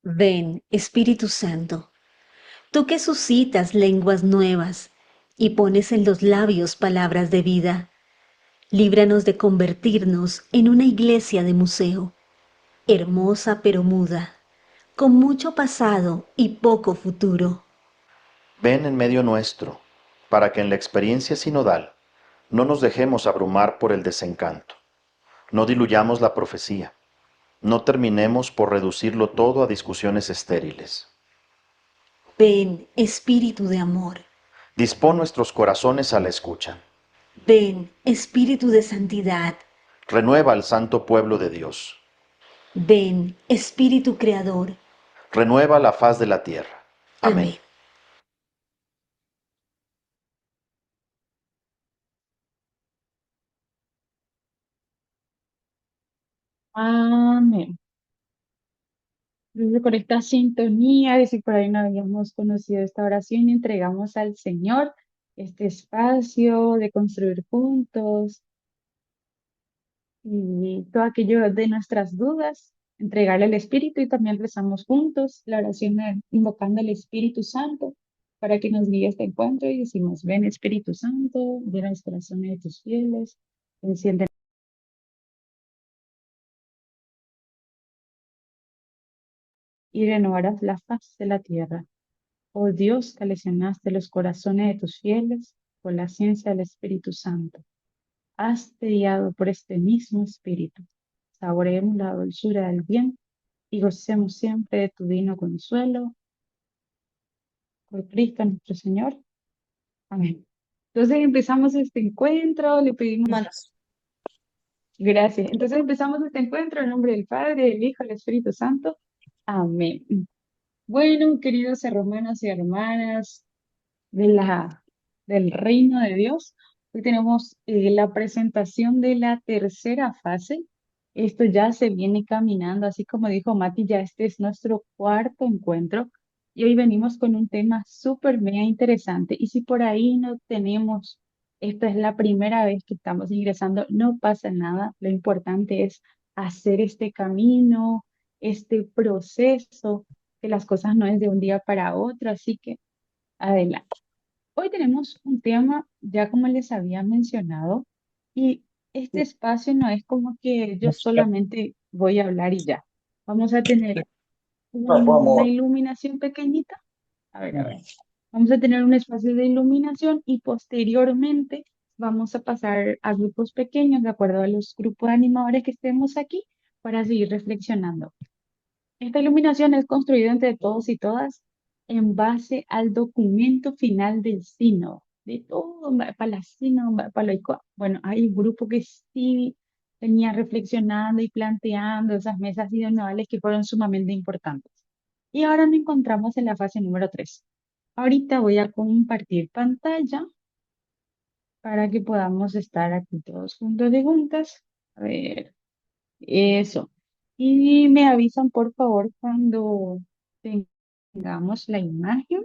Ven, Espíritu Santo, tú que suscitas lenguas nuevas y pones en los labios palabras de vida, líbranos de convertirnos en una iglesia de museo, hermosa pero muda, con mucho pasado y poco futuro. Ven en medio nuestro, para que en la experiencia sinodal no nos dejemos abrumar por el desencanto, no diluyamos la profecía, no terminemos por reducirlo todo a discusiones estériles. Ven, Espíritu de amor, Dispón nuestros corazones a la escucha. ven, Espíritu de santidad, Renueva al santo pueblo de Dios. ven, Espíritu creador. Renueva la faz de la tierra. Amén. Amén. Amén. Entonces, con esta sintonía, de si por ahí no habíamos conocido esta oración, entregamos al Señor este espacio de construir juntos y todo aquello de nuestras dudas, entregarle al Espíritu y también rezamos juntos la oración invocando al Espíritu Santo para que nos guíe este encuentro y decimos, ven Espíritu Santo, llena los corazones de tus fieles, enciende y renovarás la faz de la tierra. Oh Dios, que lesionaste los corazones de tus fieles por la ciencia del Espíritu Santo, has guiado por este mismo Espíritu. Saboreemos la dulzura del bien y gocemos siempre de tu divino consuelo. Por Cristo nuestro Señor. Amén. Entonces empezamos este encuentro, le pedimos Manos. gracias. Entonces empezamos este encuentro en nombre del Padre, del Hijo y del Espíritu Santo. Amén. Bueno, queridos hermanos y hermanas, de del reino de Dios. Hoy tenemos la presentación de la tercera fase. Esto ya se viene caminando, así como dijo Mati, ya este es nuestro cuarto encuentro y hoy venimos con un tema súper mega interesante. Y si por ahí no tenemos, esta es la primera vez que estamos ingresando, no pasa nada. Lo importante es hacer este camino, este proceso, que las cosas no es de un día para otro, así que adelante. Hoy tenemos un tema, ya como les había mencionado, y este espacio no es como que yo solamente voy a hablar y ya. Vamos a tener una iluminación pequeñita. A ver. Vamos a tener un espacio de iluminación y posteriormente vamos a pasar a grupos pequeños, de acuerdo a los grupos de animadores que estemos aquí, para seguir reflexionando. Esta iluminación es construida entre todos y todas en base al documento final del sínodo. De todo, para la sínodo, para bueno, hay un grupo que sí venía reflexionando y planteando esas mesas sinodales que fueron sumamente importantes. Y ahora nos encontramos en la fase número 3. Ahorita voy a compartir pantalla para que podamos estar aquí todos juntos y juntas. A ver. Eso. Y me avisan, por favor, cuando tengamos la imagen.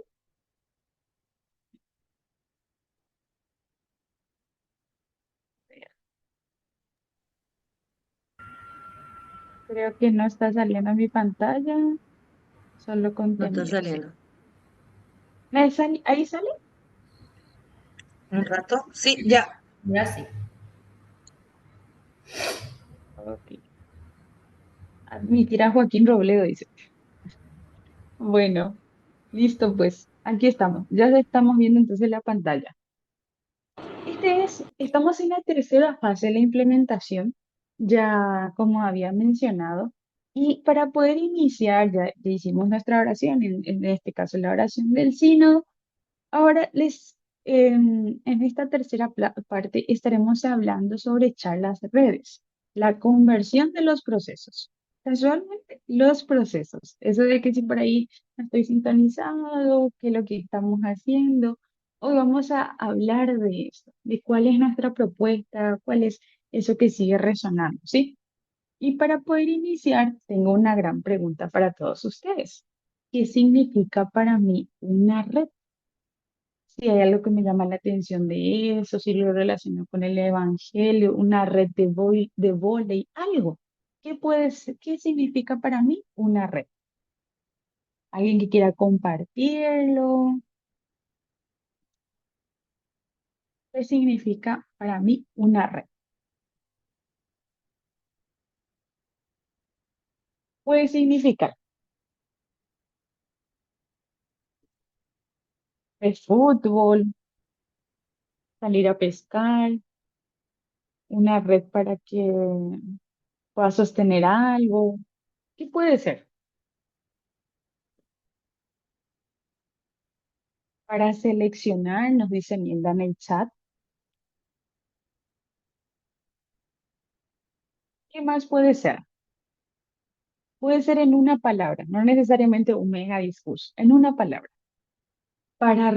Creo que no está saliendo mi pantalla, solo No está contenido, sí. saliendo. Ahí sale? Un rato. Sí, ya. Ya sí. Ok. Admitir a Joaquín Robledo, dice. Bueno, listo, pues. Aquí estamos. Ya estamos viendo entonces la pantalla. Estamos en la tercera fase de la implementación, ya como había mencionado, y para poder iniciar, ya hicimos nuestra oración, en este caso la oración del sínodo. Ahora en esta tercera parte estaremos hablando sobre charlas de redes, la conversión de los procesos. Casualmente, los procesos, eso de que si por ahí no estoy sintonizado, qué es lo que estamos haciendo. Hoy vamos a hablar de esto, de cuál es nuestra propuesta, cuál es eso que sigue resonando, ¿sí? Y para poder iniciar, tengo una gran pregunta para todos ustedes. ¿Qué significa para mí una red? Si hay algo que me llama la atención de eso, si lo relaciono con el evangelio, una red de vóley, algo. ¿Qué puede ser? ¿Qué significa para mí una red? ¿Alguien que quiera compartirlo? ¿Qué significa para mí una red? Puede significar el fútbol, salir a pescar, una red para que pueda sostener algo. ¿Qué puede ser? Para seleccionar, nos dice Nilda en el chat. ¿Qué más puede ser? Puede ser en una palabra, no necesariamente un mega discurso, en una palabra. Para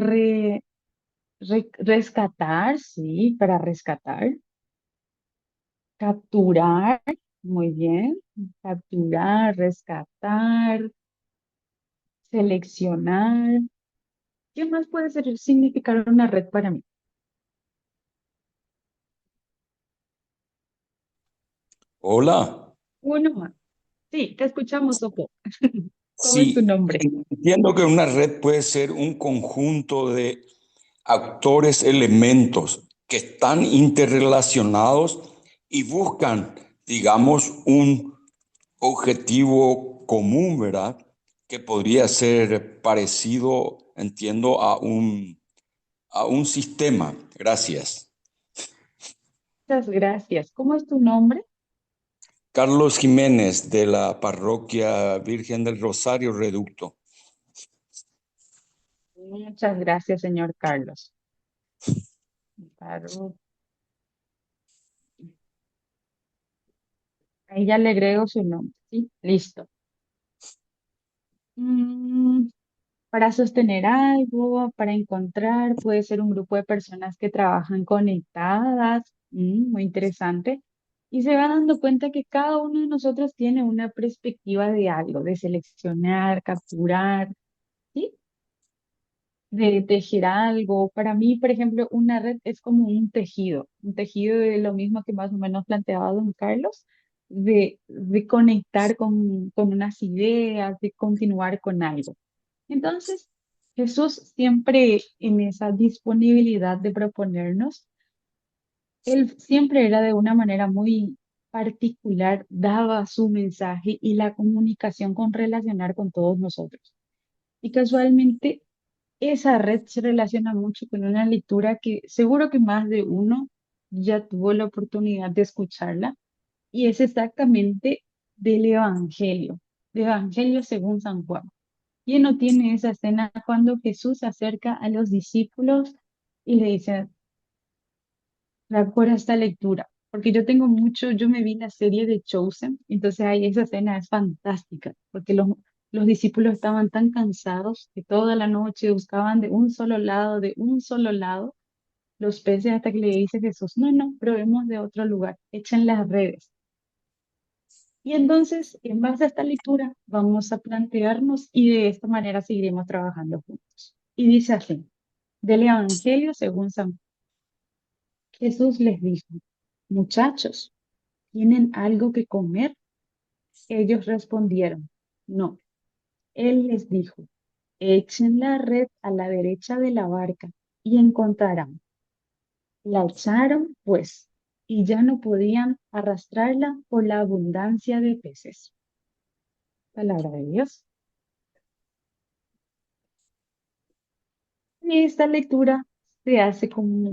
rescatar, sí, para rescatar. Capturar, muy bien. Capturar, rescatar, seleccionar. ¿Qué más puede ser significar una red para mí? Hola, Uno más. Sí, te escuchamos, Sopo. ¿Cómo es tu sí, nombre? entiendo que una red puede ser un conjunto de actores, elementos que están interrelacionados y buscan, digamos, un objetivo común, ¿verdad? Que podría ser parecido, entiendo, a un sistema. Gracias. Muchas gracias. ¿Cómo es tu nombre? Carlos Jiménez, de la parroquia Virgen del Rosario Reducto. Muchas gracias, señor Carlos. Claro. Ahí ya le agrego su nombre. Sí, listo. Mm, para sostener algo, para encontrar, puede ser un grupo de personas que trabajan conectadas, muy interesante, y se va dando cuenta que cada uno de nosotros tiene una perspectiva de algo, de seleccionar, capturar, ¿sí? De tejer algo. Para mí, por ejemplo, una red es como un tejido de lo mismo que más o menos planteaba don Carlos, de conectar con unas ideas, de continuar con algo. Entonces, Jesús siempre en esa disponibilidad de proponernos, él siempre era de una manera muy particular, daba su mensaje y la comunicación con relacionar con todos nosotros. Y casualmente, esa red se relaciona mucho con una lectura que seguro que más de uno ya tuvo la oportunidad de escucharla, y es exactamente del Evangelio según San Juan. ¿Quién no tiene esa escena cuando Jesús se acerca a los discípulos y le dice, recuerda esta lectura? Porque yo tengo mucho, yo me vi la serie de Chosen, entonces ahí esa escena es fantástica, porque los discípulos estaban tan cansados que toda la noche buscaban de un solo lado, los peces hasta que le dice Jesús, no, no, probemos de otro lugar, echen las redes. Y entonces, en base a esta lectura, vamos a plantearnos y de esta manera seguiremos trabajando juntos. Y dice así, del Evangelio según San Jesús les dijo, muchachos, ¿tienen algo que comer? Ellos respondieron, no. Él les dijo, echen la red a la derecha de la barca y encontrarán. La echaron, pues, y ya no podían arrastrarla por la abundancia de peces. Palabra de Dios. Y esta lectura se hace como,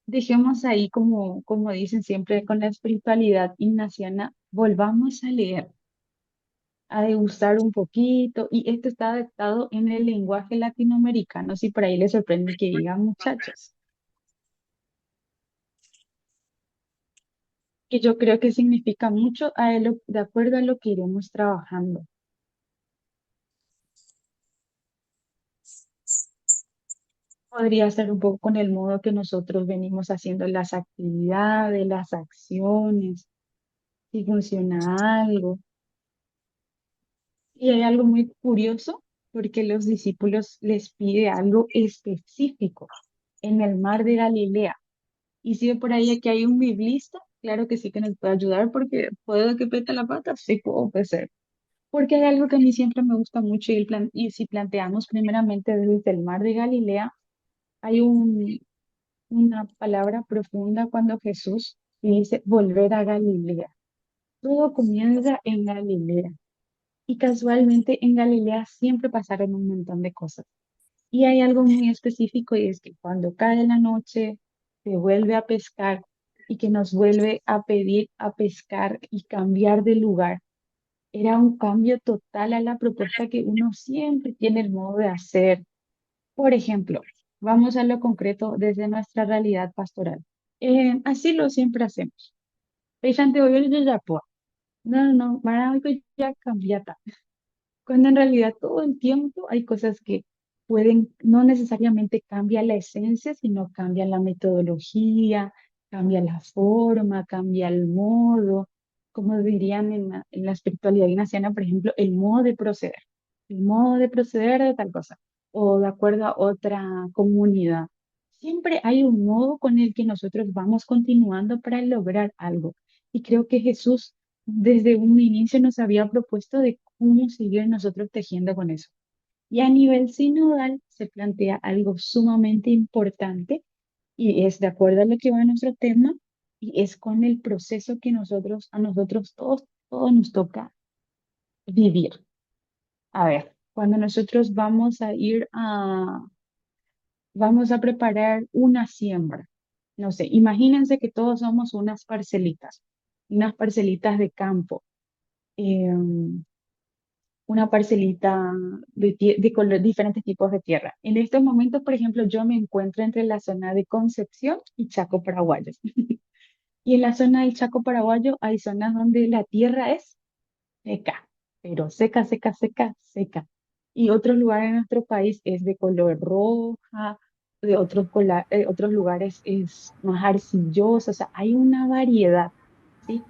dejemos ahí como dicen siempre con la espiritualidad ignaciana, volvamos a leer, a degustar un poquito, y esto está adaptado en el lenguaje latinoamericano, si por ahí les sorprende que digan muchachos, que yo creo que significa mucho de acuerdo a lo que iremos trabajando. Podría ser un poco con el modo que nosotros venimos haciendo las actividades, las acciones, si funciona algo. Y hay algo muy curioso porque los discípulos les pide algo específico en el mar de Galilea. Y si ve por ahí que hay un biblista, claro que sí que nos puede ayudar porque puedo que peta la pata, sí puedo ser. porque hay algo que a mí siempre me gusta mucho y si planteamos primeramente desde el mar de Galilea, hay una palabra profunda cuando Jesús dice volver a Galilea. Todo comienza en Galilea y casualmente en Galilea siempre pasaron un montón de cosas. Y hay algo muy específico y es que cuando cae la noche, se vuelve a pescar y que nos vuelve a pedir a pescar y cambiar de lugar. Era un cambio total a la propuesta que uno siempre tiene el modo de hacer. Por ejemplo, vamos a lo concreto desde nuestra realidad pastoral. Así lo siempre hacemos. Peixante hoy yo ya puedo. No, no, para hoy ya cambiata. Cuando en realidad todo el tiempo hay cosas que pueden, no necesariamente cambia la esencia, sino cambia la metodología, cambia la forma, cambia el modo, como dirían en la espiritualidad ignaciana, por ejemplo, el modo de proceder de tal cosa, o de acuerdo a otra comunidad. Siempre hay un modo con el que nosotros vamos continuando para lograr algo. Y creo que Jesús desde un inicio nos había propuesto de cómo seguir nosotros tejiendo con eso. Y a nivel sinodal se plantea algo sumamente importante y es de acuerdo a lo que va en nuestro tema y es con el proceso que a nosotros todos nos toca vivir. A ver, cuando nosotros vamos a preparar una siembra. No sé, imagínense que todos somos unas parcelitas de campo. em, una parcelita de diferentes tipos de tierra. En estos momentos, por ejemplo, yo me encuentro entre la zona de Concepción y Chaco Paraguayo. Y en la zona del Chaco Paraguayo hay zonas donde la tierra es seca, pero seca, seca, seca, seca. Y otros lugares en nuestro país es de color roja, otros lugares es más arcillosa, o sea, hay una variedad, ¿sí?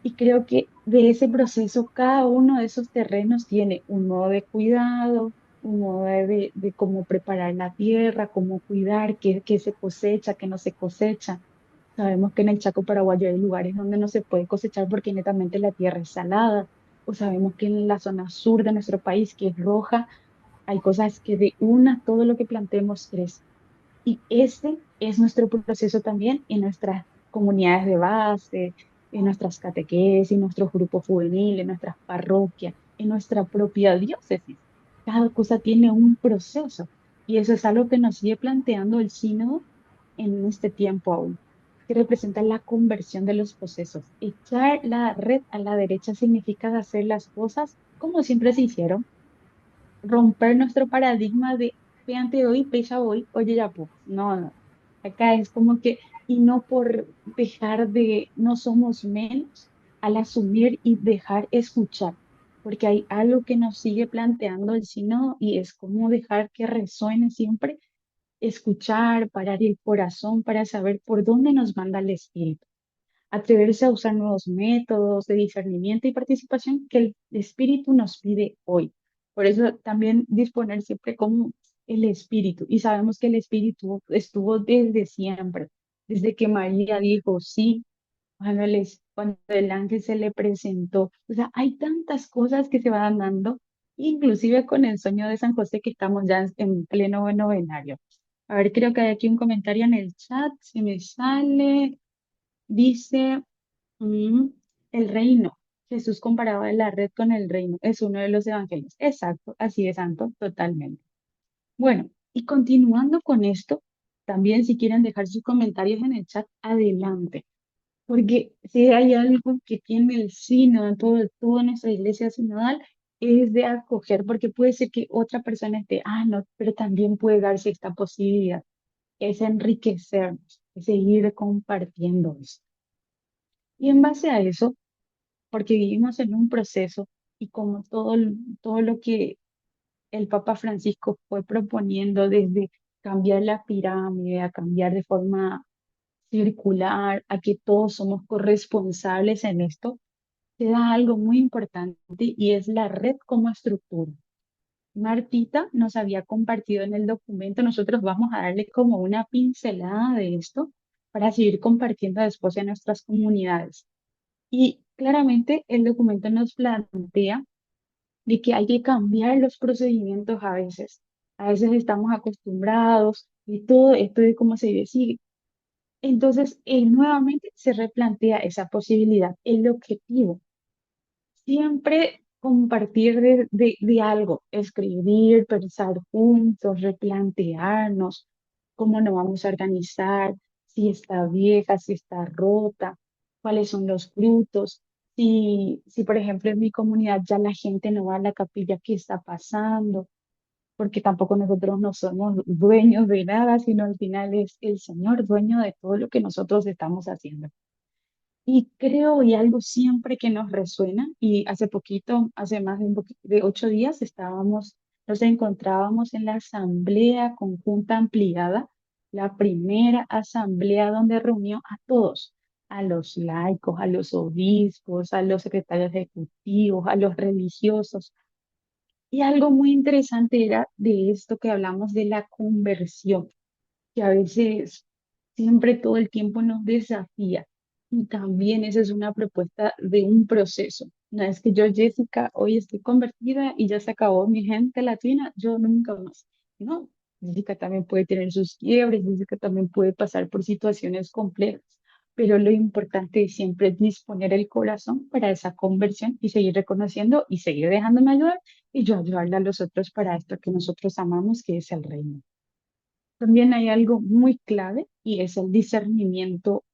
Y creo que de ese proceso, cada uno de esos terrenos tiene un modo de cuidado, un modo de cómo preparar la tierra, cómo cuidar, qué se cosecha, qué no se cosecha. Sabemos que en el Chaco paraguayo hay lugares donde no se puede cosechar porque netamente la tierra es salada. O sabemos que en la zona sur de nuestro país, que es roja, hay cosas que de una todo lo que plantemos crece. Y ese es nuestro proceso también en nuestras comunidades de base, en nuestras catequesis, en nuestros grupos juveniles, en nuestras parroquias, en nuestra propia diócesis. Cada cosa tiene un proceso y eso es algo que nos sigue planteando el sínodo en este tiempo aún, que representa la conversión de los procesos. Echar la red a la derecha significa hacer las cosas como siempre se hicieron, romper nuestro paradigma de veante hoy, pecha hoy, oye ya pues. No, no. Acá es como que, y no por dejar de, no somos menos al asumir y dejar escuchar, porque hay algo que nos sigue planteando el sínodo y es como dejar que resuene siempre, escuchar, parar el corazón para saber por dónde nos manda el espíritu, atreverse a usar nuevos métodos de discernimiento y participación que el espíritu nos pide hoy. Por eso también disponer siempre como el espíritu. Y sabemos que el espíritu estuvo desde siempre, desde que María dijo sí, cuando el ángel se le presentó. O sea, hay tantas cosas que se van dando, inclusive con el sueño de San José que estamos ya en pleno novenario. A ver, creo que hay aquí un comentario en el chat, si me sale. Dice, mm, el reino. Jesús comparaba la red con el reino. Es uno de los evangelios. Exacto, así es, Santo, totalmente. Bueno, y continuando con esto, también si quieren dejar sus comentarios en el chat, adelante. Porque si hay algo que tiene el sínodo, toda nuestra iglesia sinodal, es de acoger, porque puede ser que otra persona esté, no, pero también puede darse esta posibilidad. Es enriquecernos, es seguir compartiendo esto. Y en base a eso, porque vivimos en un proceso y como todo lo que el Papa Francisco fue proponiendo desde cambiar la pirámide, a cambiar de forma circular, a que todos somos corresponsables en esto, se da algo muy importante y es la red como estructura. Martita nos había compartido en el documento, nosotros vamos a darle como una pincelada de esto para seguir compartiendo después en nuestras comunidades. Y claramente el documento nos plantea de que hay que cambiar los procedimientos a veces. A veces estamos acostumbrados y todo esto de cómo se decide. Entonces, nuevamente se replantea esa posibilidad. El objetivo, siempre compartir de algo, escribir, pensar juntos, replantearnos cómo nos vamos a organizar, si está vieja, si está rota, cuáles son los frutos, si por ejemplo en mi comunidad ya la gente no va a la capilla, ¿qué está pasando? Porque tampoco nosotros no somos dueños de nada, sino al final es el Señor dueño de todo lo que nosotros estamos haciendo. Y creo, y algo siempre que nos resuena, y hace poquito, hace más de, de 8 días, nos encontrábamos en la Asamblea Conjunta Ampliada, la primera asamblea donde reunió a todos, a los laicos, a los obispos, a los secretarios ejecutivos, a los religiosos. Y algo muy interesante era de esto que hablamos de la conversión, que a veces siempre todo el tiempo nos desafía. Y también esa es una propuesta de un proceso. No es que yo, Jessica, hoy estoy convertida y ya se acabó mi gente latina, yo nunca más. No, Jessica también puede tener sus quiebres, Jessica también puede pasar por situaciones complejas, pero lo importante es siempre disponer el corazón para esa conversión y seguir reconociendo y seguir dejándome ayudar y yo ayudarle a los otros para esto que nosotros amamos, que es el reino. También hay algo muy clave y es el discernimiento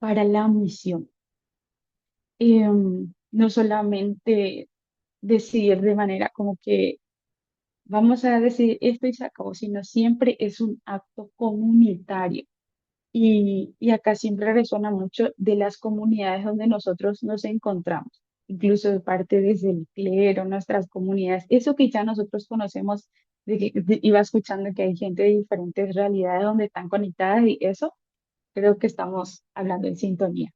para la misión. No solamente decidir de manera como que vamos a decidir esto y se acabó, sino siempre es un acto comunitario. Y acá siempre resuena mucho de las comunidades donde nosotros nos encontramos, incluso de parte desde el clero, nuestras comunidades, eso que ya nosotros conocemos, iba escuchando que hay gente de diferentes realidades donde están conectadas y eso, creo que estamos hablando en sintonía.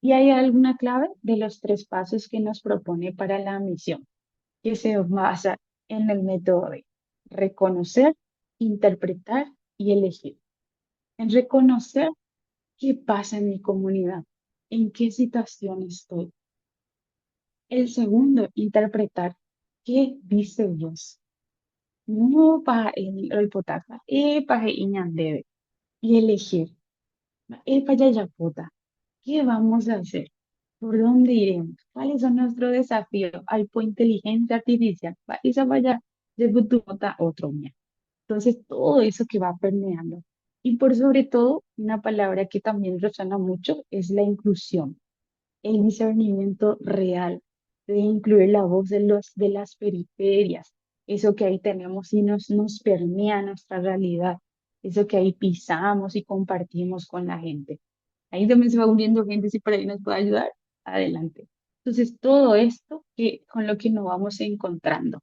Y hay alguna clave de los 3 pasos que nos propone para la misión, que se basa en el método de reconocer, interpretar y elegir. En reconocer qué pasa en mi comunidad, en qué situación estoy. El segundo, interpretar qué dice Dios. No para el hipotaka, para iñandebe. Y elegir, para yayaputa. ¿Qué vamos a hacer? ¿Por dónde iremos? ¿Cuáles son nuestros desafíos? Hay por inteligencia artificial. Esa vaya de Butumota otro día. Entonces, todo eso que va permeando. Y por sobre todo, una palabra que también resuena mucho es la inclusión, el discernimiento real, de incluir la voz de las periferias, eso que ahí tenemos y nos permea nuestra realidad, eso que ahí pisamos y compartimos con la gente. Ahí también se va uniendo gente, si por ahí nos puede ayudar, adelante. Entonces, todo esto con lo que nos vamos encontrando.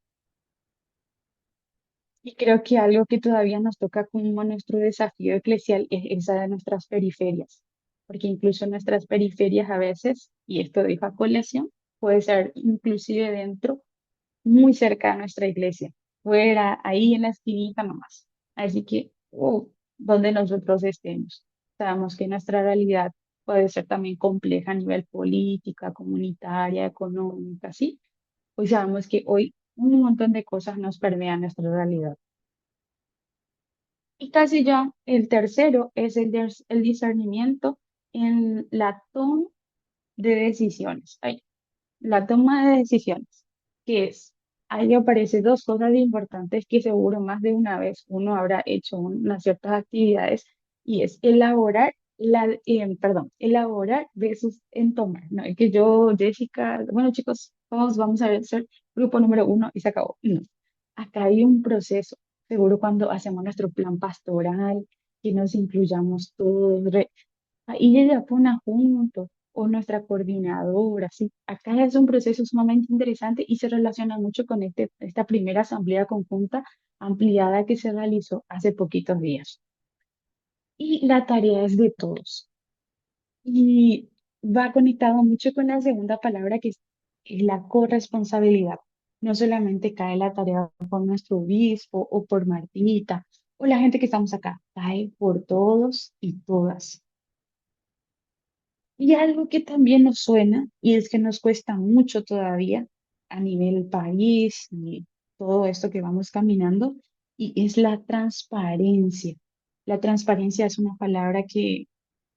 Y creo que algo que todavía nos toca como nuestro desafío eclesial es esa de nuestras periferias, porque incluso nuestras periferias a veces, y esto dijo a colación, puede ser inclusive dentro, muy cerca de nuestra iglesia, fuera, ahí en la esquinita nomás. Así que, donde nosotros estemos, sabemos que nuestra realidad puede ser también compleja a nivel política, comunitaria, económica, ¿sí? Hoy sabemos que hoy un montón de cosas nos permean nuestra realidad. Y casi ya el tercero es el discernimiento en la toma de decisiones. La toma de decisiones, que es, ahí aparece 2 cosas importantes que seguro más de una vez uno habrá hecho unas ciertas actividades y es elaborar versus en tomar. No es que yo, Jessica, bueno chicos, todos vamos a ser grupo número 1 y se acabó. No, acá hay un proceso. Seguro cuando hacemos nuestro plan pastoral, que nos incluyamos todos, ahí ella pone juntos o nuestra coordinadora, ¿sí? Acá es un proceso sumamente interesante y se relaciona mucho con esta primera asamblea conjunta ampliada que se realizó hace poquitos días. Y la tarea es de todos. Y va conectado mucho con la segunda palabra es la corresponsabilidad. No solamente cae la tarea por nuestro obispo o por Martita o la gente que estamos acá, cae por todos y todas. Y algo que también nos suena y es que nos cuesta mucho todavía a nivel país y todo esto que vamos caminando, y es la transparencia. La transparencia es una palabra que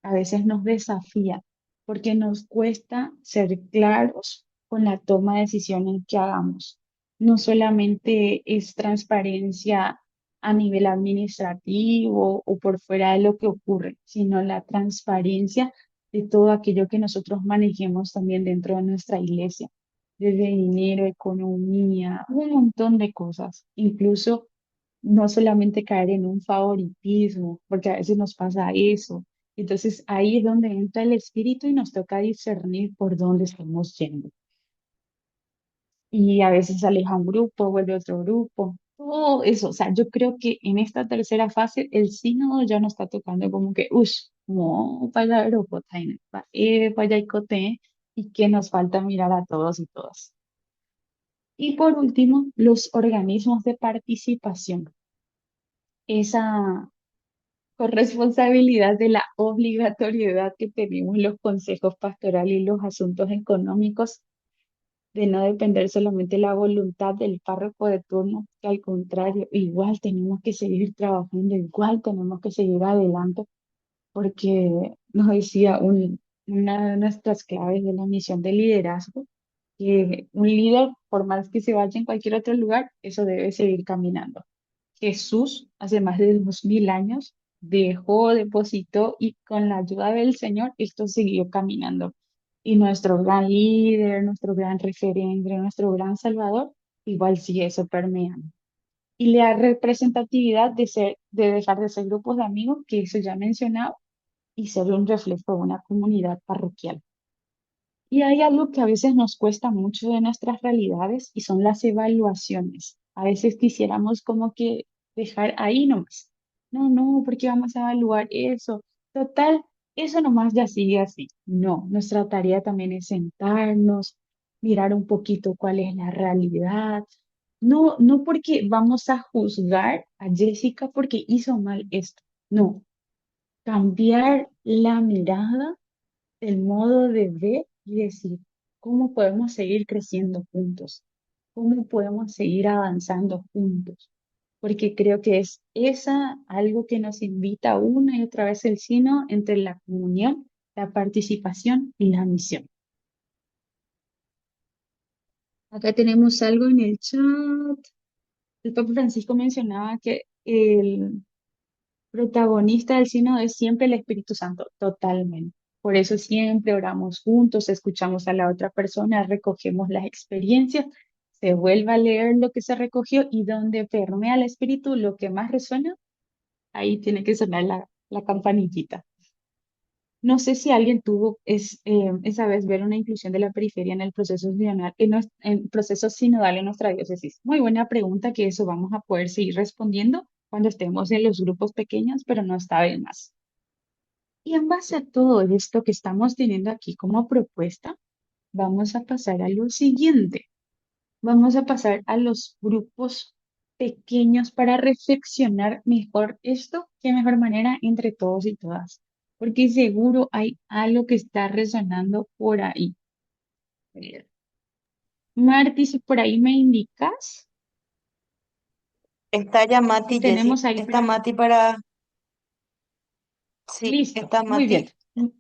a veces nos desafía porque nos cuesta ser claros con la toma de decisiones que hagamos. No solamente es transparencia a nivel administrativo o por fuera de lo que ocurre, sino la transparencia de todo aquello que nosotros manejemos también dentro de nuestra iglesia, desde dinero, economía, un montón de cosas, incluso no solamente caer en un favoritismo, porque a veces nos pasa eso. Entonces ahí es donde entra el espíritu y nos toca discernir por dónde estamos yendo. Y a veces aleja un grupo, vuelve otro grupo, todo eso. O sea, yo creo que en esta tercera fase el sínodo ya nos está tocando como que, uff, no, para Europa, para y que nos falta mirar a todos y todas. Y por último, los organismos de participación. Esa corresponsabilidad de la obligatoriedad que tenemos los consejos pastorales y los asuntos económicos, de no depender solamente de la voluntad del párroco de turno, que al contrario, igual tenemos que seguir trabajando, igual tenemos que seguir adelante, porque nos decía una de nuestras claves de la misión de liderazgo, que un líder, por más que se vaya en cualquier otro lugar, eso debe seguir caminando. Jesús, hace más de 2000 años, dejó, depositó y con la ayuda del Señor esto siguió caminando. Y nuestro gran líder, nuestro gran referente, nuestro gran Salvador, igual sigue eso permeando. Y la representatividad de dejar de ser grupos de amigos, que eso ya he mencionado, y ser un reflejo de una comunidad parroquial. Y hay algo que a veces nos cuesta mucho de nuestras realidades y son las evaluaciones. A veces quisiéramos como que dejar ahí nomás. No, no, porque vamos a evaluar eso. Total, eso nomás ya sigue así. No, nuestra tarea también es sentarnos, mirar un poquito cuál es la realidad. No, no porque vamos a juzgar a Jessica porque hizo mal esto. No, cambiar la mirada, el modo de ver y decir, ¿cómo podemos seguir creciendo juntos? ¿Cómo podemos seguir avanzando juntos? Porque creo que es esa algo que nos invita una y otra vez el sino entre la comunión, la participación y la misión. Acá tenemos algo en el chat. El Papa Francisco mencionaba que el protagonista del sínodo es siempre el Espíritu Santo, totalmente. Por eso siempre oramos juntos, escuchamos a la otra persona, recogemos las experiencias, se vuelve a leer lo que se recogió y donde permea el Espíritu, lo que más resuena, ahí tiene que sonar la campanillita. No sé si alguien tuvo esa vez ver una inclusión de la periferia en el proceso sinodal, en proceso sinodal en nuestra diócesis. Muy buena pregunta, que eso vamos a poder seguir respondiendo cuando estemos en los grupos pequeños, pero no está de más. Y en base a todo esto que estamos teniendo aquí como propuesta, vamos a pasar a lo siguiente. Vamos a pasar a los grupos pequeños para reflexionar mejor esto, qué mejor manera entre todos y todas, porque seguro hay algo que está resonando por ahí. Marti, si por ahí me indicas, Está ya Mati, Jessy. tenemos ahí Está para... Mati para... Sí, Listo, está muy bien.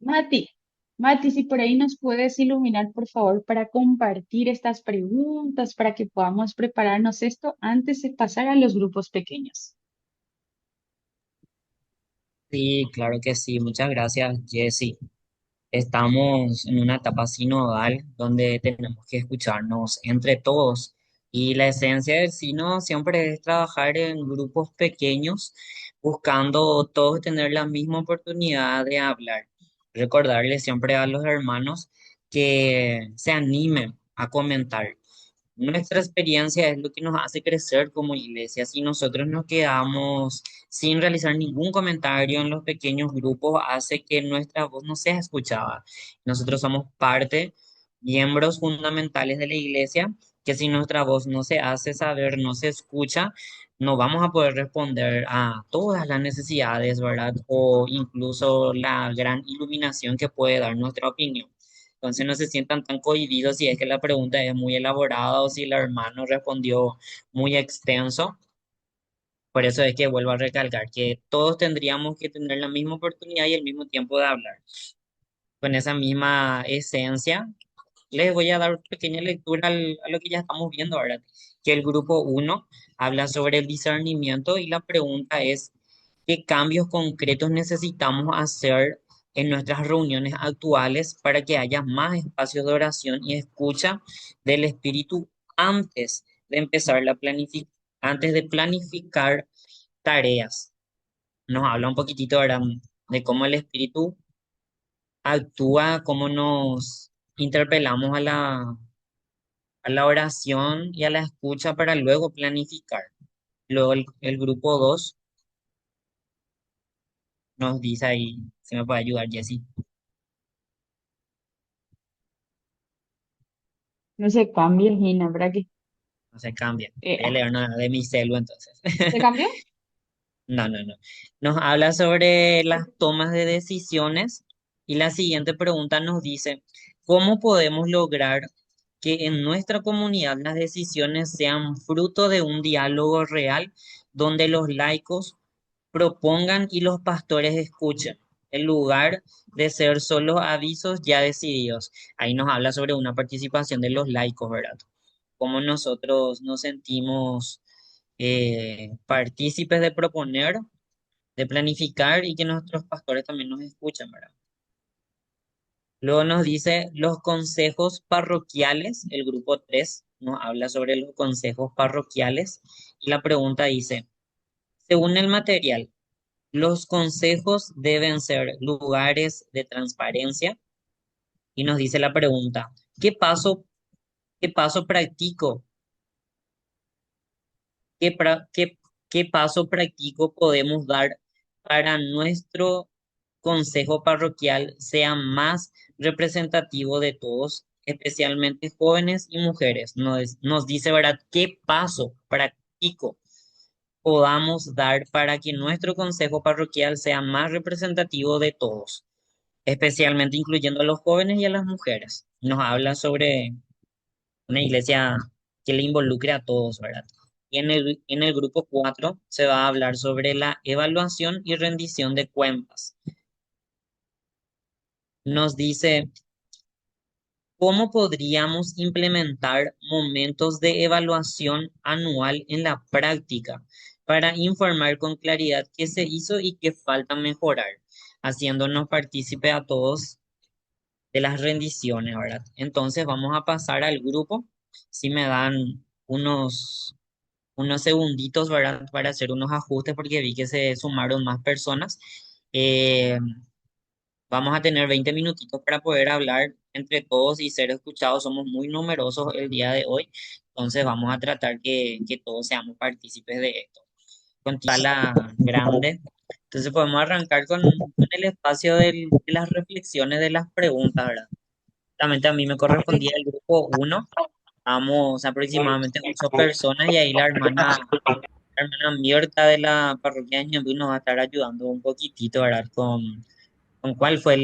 Mati. Mati, si por ahí nos puedes iluminar, por favor, para compartir estas preguntas, para que podamos prepararnos esto antes de pasar a los grupos pequeños. Sí, claro que sí. Muchas gracias, Jesse. Estamos en una etapa sinodal donde tenemos que escucharnos entre todos y la esencia del sino siempre es trabajar en grupos pequeños, buscando todos tener la misma oportunidad de hablar. Recordarles siempre a los hermanos que se animen a comentar. Nuestra experiencia es lo que nos hace crecer como iglesia. Si nosotros nos quedamos sin realizar ningún comentario en los pequeños grupos, hace que nuestra voz no sea escuchada. Nosotros somos parte, miembros fundamentales de la iglesia, que si nuestra voz no se hace saber, no se escucha, no vamos a poder responder a todas las necesidades, ¿verdad? O incluso la gran iluminación que puede dar nuestra opinión. Entonces no se sientan tan cohibidos si es que la pregunta es muy elaborada o si el hermano respondió muy extenso. Por eso es que vuelvo a recalcar que todos tendríamos que tener la misma oportunidad y el mismo tiempo de hablar. Con esa misma esencia, les voy a dar una pequeña lectura a lo que ya estamos viendo ahora, que el grupo uno habla sobre el discernimiento y la pregunta es, ¿qué cambios concretos necesitamos hacer en nuestras reuniones actuales para que haya más espacios de oración y escucha del Espíritu antes de empezar antes de planificar tareas? Nos habla un poquitito ahora de cómo el Espíritu actúa, cómo nos interpelamos a la oración y a la escucha para luego planificar. Luego el grupo 2 nos dice ahí, se me puede ayudar, Jessy, No se cambia, Gina, ¿verdad que? no se cambia. Eh, Voy a leer una de mi celu entonces. ¿Se cambió? No, no, no. Nos habla sobre las tomas de decisiones y la siguiente pregunta nos dice, ¿cómo podemos lograr que en nuestra comunidad las decisiones sean fruto de un diálogo real donde los laicos propongan y los pastores escuchen, en lugar de ser solo avisos ya decididos? Ahí nos habla sobre una participación de los laicos, ¿verdad? Cómo nosotros nos sentimos partícipes de proponer, de planificar y que nuestros pastores también nos escuchen, ¿verdad? Luego nos dice los consejos parroquiales, el grupo 3 nos habla sobre los consejos parroquiales y la pregunta dice, según el material, los consejos deben ser lugares de transparencia y nos dice la pregunta, qué paso practico? ¿ qué paso práctico podemos dar para nuestro consejo parroquial sea más representativo de todos, especialmente jóvenes y mujeres? Nos dice, ¿verdad? ¿Qué paso práctico podamos dar para que nuestro consejo parroquial sea más representativo de todos, especialmente incluyendo a los jóvenes y a las mujeres? Nos habla sobre una iglesia que le involucre a todos, ¿verdad? Y en el grupo 4 se va a hablar sobre la evaluación y rendición de cuentas. Nos dice, ¿cómo podríamos implementar momentos de evaluación anual en la práctica para informar con claridad qué se hizo y qué falta mejorar, haciéndonos partícipe a todos de las rendiciones, ¿verdad? Entonces vamos a pasar al grupo. Si me dan unos segunditos, ¿verdad? Para hacer unos ajustes porque vi que se sumaron más personas. Eh, Vamos a tener 20 minutitos para poder hablar entre todos y ser escuchados. Somos muy numerosos el día de hoy, entonces vamos a tratar que todos seamos partícipes de esto. Con la grande. Entonces podemos arrancar con el espacio de las reflexiones, de las preguntas, ¿verdad? Realmente a mí me correspondía el grupo uno. Vamos aproximadamente 8 personas y ahí la hermana Mirta de la parroquia de Ñemby nos va a estar ayudando un poquitito, ¿verdad? Con cuál fue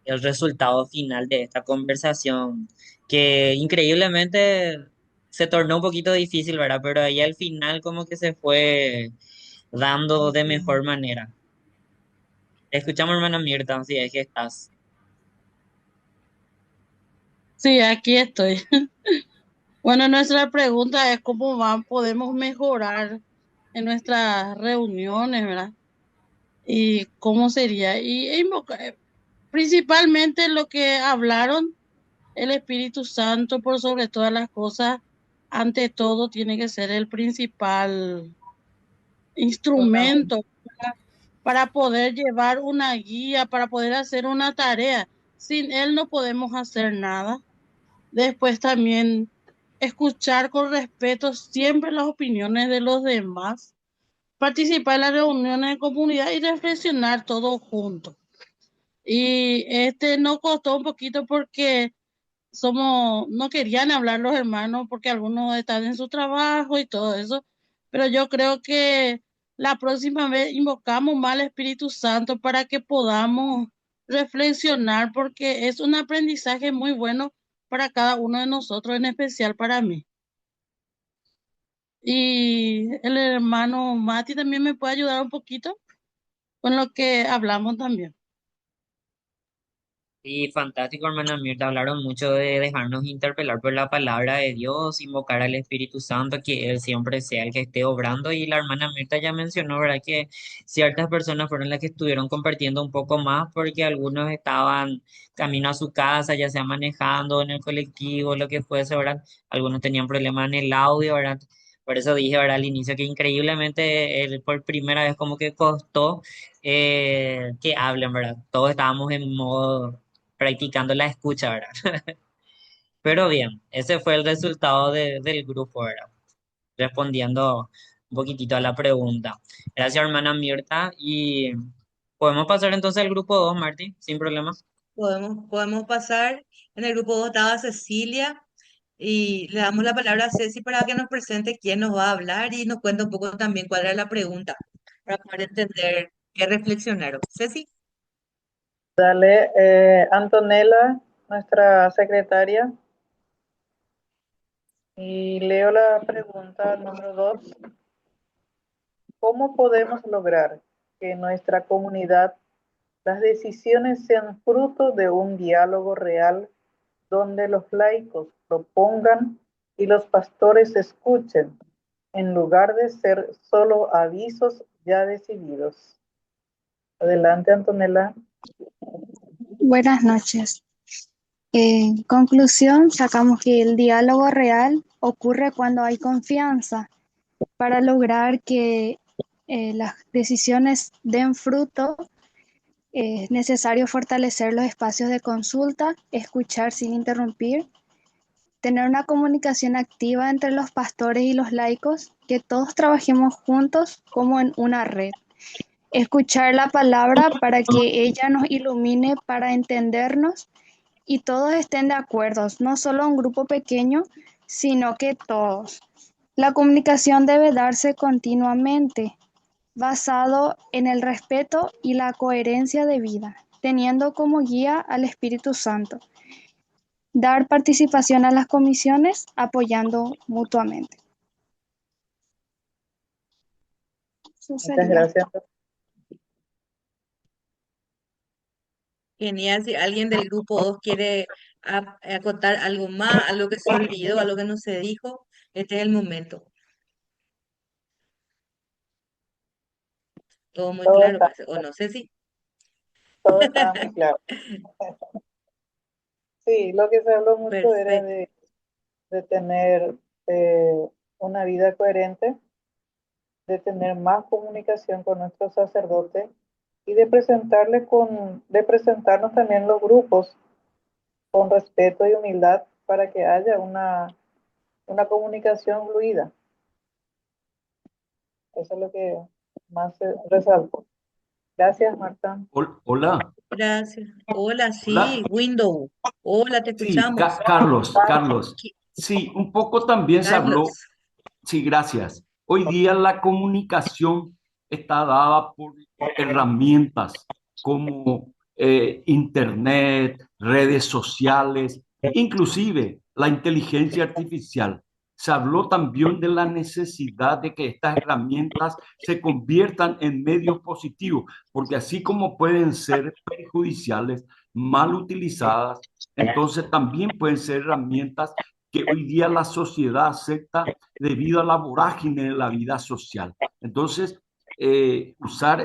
el resultado final de esta conversación, que increíblemente se tornó un poquito difícil, ¿verdad? Pero ahí al final como que se fue dando de mejor manera. Escuchamos, hermana Mirta, si es que estás. Sí, aquí estoy. Bueno, nuestra pregunta es cómo podemos mejorar en nuestras reuniones, ¿verdad? Y cómo sería. Principalmente lo que hablaron, el Espíritu Santo por sobre todas las cosas, ante todo tiene que ser el principal instrumento para poder llevar una guía, para poder hacer una tarea. Sin él no podemos hacer nada. Después también escuchar con respeto siempre las opiniones de los demás, participar en las reuniones de comunidad y reflexionar todos juntos. Y nos costó un poquito porque no querían hablar los hermanos porque algunos están en su trabajo y todo eso, pero yo creo que la próxima vez invocamos más al Espíritu Santo para que podamos reflexionar porque es un aprendizaje muy bueno para cada uno de nosotros, en especial para mí. Y el hermano Mati también me puede ayudar un poquito con lo que hablamos también. Sí, fantástico, hermana Mirta. Hablaron mucho de dejarnos interpelar por la palabra de Dios, invocar al Espíritu Santo, que Él siempre sea el que esté obrando. Y la hermana Mirta ya mencionó, ¿verdad?, que ciertas personas fueron las que estuvieron compartiendo un poco más, porque algunos estaban camino a su casa, ya sea manejando en el colectivo, lo que fuese, ¿verdad? Algunos tenían problemas en el audio, ¿verdad? Por eso dije, ¿verdad?, al inicio que increíblemente por primera vez como que costó que hablen, ¿verdad? Todos estábamos en modo practicando la escucha, ¿verdad? Pero bien, ese fue el resultado del grupo, ¿verdad? Respondiendo un poquitito a la pregunta. Gracias, hermana Mirta. Y podemos pasar entonces al grupo 2, Marty, sin problemas. Podemos pasar. En el grupo 2 estaba Cecilia y le damos la palabra a Ceci para que nos presente quién nos va a hablar y nos cuente un poco también cuál era la pregunta, para poder entender qué reflexionaron. Ceci, Dale, Antonella, nuestra secretaria, y leo la pregunta número 2. ¿Cómo podemos lograr que en nuestra comunidad las decisiones sean fruto de un diálogo real donde los laicos propongan y los pastores escuchen, en lugar de ser solo avisos ya decididos? Adelante, Antonella. Buenas noches. En conclusión, sacamos que el diálogo real ocurre cuando hay confianza. Para lograr que las decisiones den fruto, es necesario fortalecer los espacios de consulta, escuchar sin interrumpir, tener una comunicación activa entre los pastores y los laicos, que todos trabajemos juntos como en una red. Escuchar la palabra para que ella nos ilumine para entendernos y todos estén de acuerdo, no solo un grupo pequeño, sino que todos. La comunicación debe darse continuamente, basado en el respeto y la coherencia de vida, teniendo como guía al Espíritu Santo. Dar participación a las comisiones, apoyando mutuamente. Eso Muchas sería. gracias. genial. Si alguien del grupo 2 quiere acotar algo más, algo que se olvidó, algo que no se dijo, este es el momento. Todo muy Todo claro, está, parece. O no sé si. todo está muy claro. Sí, lo que se habló mucho era Perfecto. de tener una vida coherente, de tener más comunicación con nuestros sacerdotes y de presentarnos también los grupos con respeto y humildad para que haya una comunicación fluida. Eso es lo que más se resaltó. Gracias, Marta. Hola, Gracias. Hola, hola. sí, Window. Hola, te Sí, escuchamos. Carlos. Qui- Sí, un poco también se habló. Carlos. Sí, gracias. Hoy día la comunicación está dada por herramientas como Internet, redes sociales, inclusive la inteligencia artificial. Se habló también de la necesidad de que estas herramientas se conviertan en medios positivos, porque así como pueden ser perjudiciales, mal utilizadas, entonces también pueden ser herramientas que hoy día la sociedad acepta debido a la vorágine de la vida social. Entonces, usar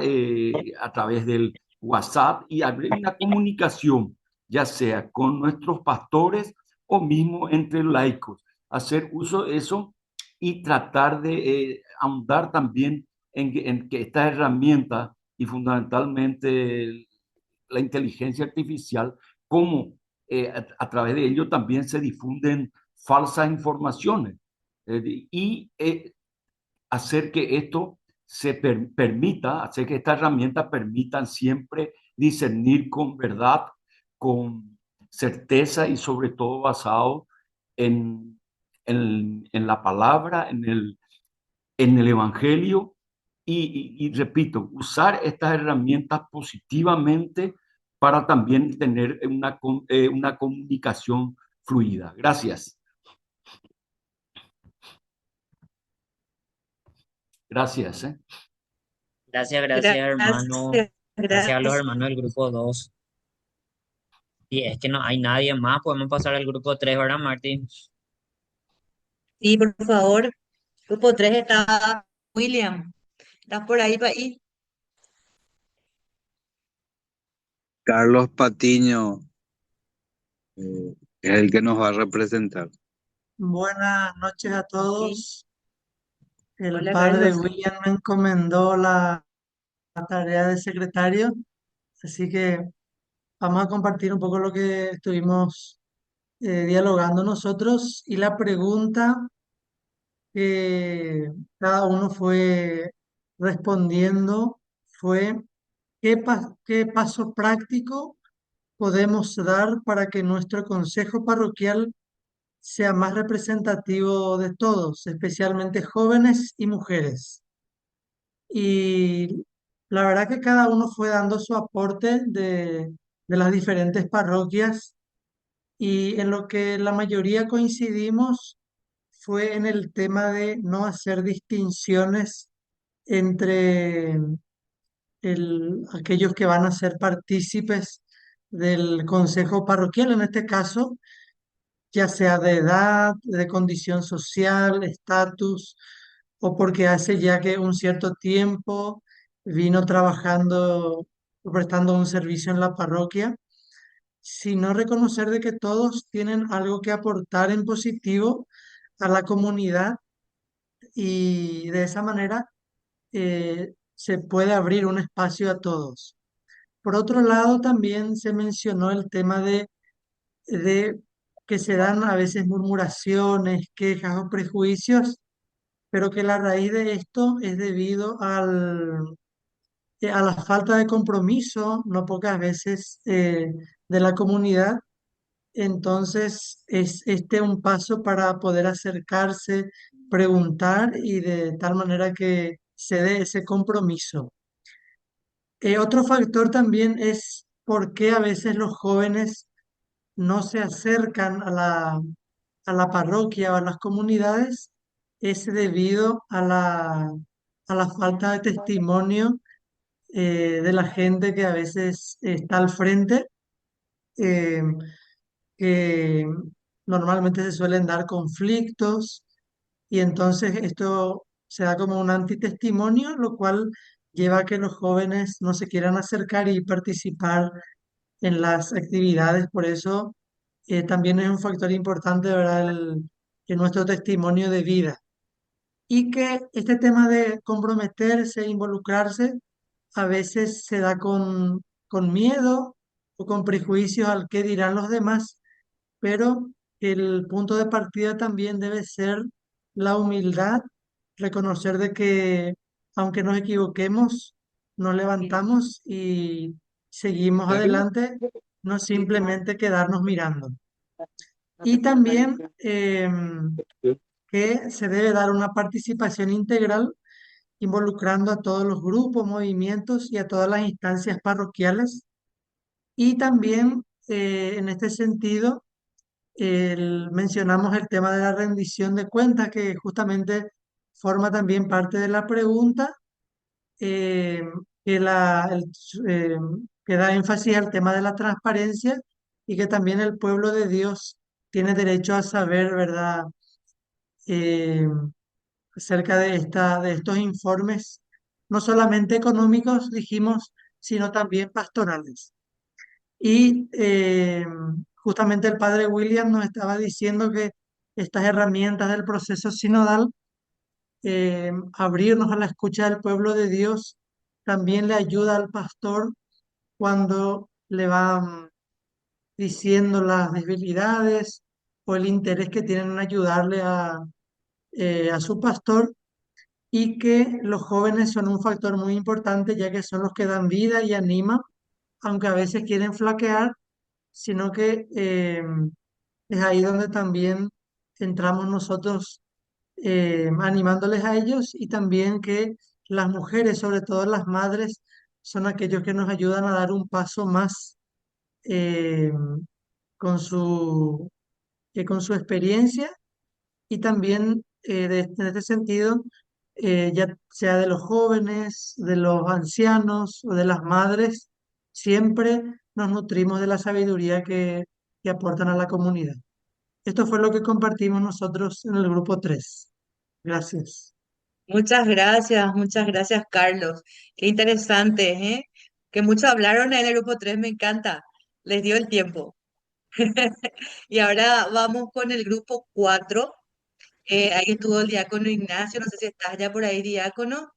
a través del WhatsApp y abrir una comunicación, ya sea con nuestros pastores o mismo entre laicos, hacer uso de eso y tratar de ahondar también en que esta herramienta y fundamentalmente la inteligencia artificial, cómo a través de ello también se difunden falsas informaciones y hacer que esto permita, hacer que estas herramientas permitan siempre discernir con verdad, con certeza y sobre todo basado en, en la palabra, en el Evangelio y repito, usar estas herramientas positivamente para también tener una comunicación fluida. Gracias. Gracias. Gracias, hermano. Gracias, Gracias a los gracias. hermanos del grupo 2. Y es que no hay nadie más, podemos pasar al grupo 3, ¿verdad, Martín? Sí, por favor. Grupo 3 está William. ¿Estás por ahí, país? Carlos Patiño es el que nos va a representar. Buenas noches a Ok. todos. El Hola, padre Carlos. William me encomendó la tarea de secretario, así que vamos a compartir un poco lo que estuvimos dialogando nosotros y la pregunta que cada uno fue respondiendo fue ¿qué paso práctico podemos dar para que nuestro consejo parroquial sea más representativo de todos, especialmente jóvenes y mujeres? Y la verdad que cada uno fue dando su aporte de las diferentes parroquias y en lo que la mayoría coincidimos fue en el tema de no hacer distinciones entre aquellos que van a ser partícipes del consejo parroquial, en este caso, ya sea de edad, de condición social, estatus, o porque hace ya que un cierto tiempo vino trabajando o prestando un servicio en la parroquia, sino reconocer de que todos tienen algo que aportar en positivo a la comunidad y de esa manera se puede abrir un espacio a todos. Por otro lado, también se mencionó el tema de que se dan a veces murmuraciones, quejas o prejuicios, pero que la raíz de esto es debido a la falta de compromiso, no pocas veces, de la comunidad. Entonces, es este un paso para poder acercarse, preguntar y de tal manera que se dé ese compromiso. Otro factor también es por qué a veces los jóvenes no se acercan a la parroquia o a las comunidades, es debido a la falta de testimonio de la gente que a veces está al frente, eh, que normalmente se suelen dar conflictos y entonces esto se da como un antitestimonio, lo cual lleva a que los jóvenes no se quieran acercar y participar en las actividades. Por eso también es un factor importante, ¿verdad? En nuestro testimonio de vida. Y que este tema de comprometerse, involucrarse, a veces se da con miedo o con prejuicios al qué dirán los demás, pero el punto de partida también debe ser la humildad, reconocer de que aunque nos equivoquemos, nos levantamos y seguimos adelante, no simplemente quedarnos mirando. Y también que se debe dar una participación integral involucrando a todos los grupos, movimientos y a todas las instancias parroquiales. Y también en este sentido, mencionamos el tema de la rendición de cuentas, que justamente forma también parte de la pregunta, eh, que, eh, que da énfasis al tema de la transparencia y que también el pueblo de Dios tiene derecho a saber, ¿verdad? Eh, acerca de estos informes, no solamente económicos, dijimos, sino también pastorales. Y justamente el padre William nos estaba diciendo que estas herramientas del proceso sinodal, abrirnos a la escucha del pueblo de Dios, también le ayuda al pastor cuando le va diciendo las debilidades o el interés que tienen en ayudarle a su pastor, y que los jóvenes son un factor muy importante ya que son los que dan vida y animan, aunque a veces quieren flaquear, sino que es ahí donde también entramos nosotros animándoles a ellos, y también que las mujeres, sobre todo las madres, son aquellos que nos ayudan a dar un paso más eh, con con su experiencia y también en este sentido, ya sea de los jóvenes, de los ancianos o de las madres, siempre nos nutrimos de la sabiduría que aportan a la comunidad. Esto fue lo que compartimos nosotros en el grupo 3. Gracias. Muchas gracias, Carlos. Qué interesante, ¿eh? Que muchos hablaron en el grupo 3, me encanta. Les dio el tiempo. Y ahora vamos con el grupo 4. Ahí estuvo el diácono Ignacio, no sé si estás ya por ahí, diácono.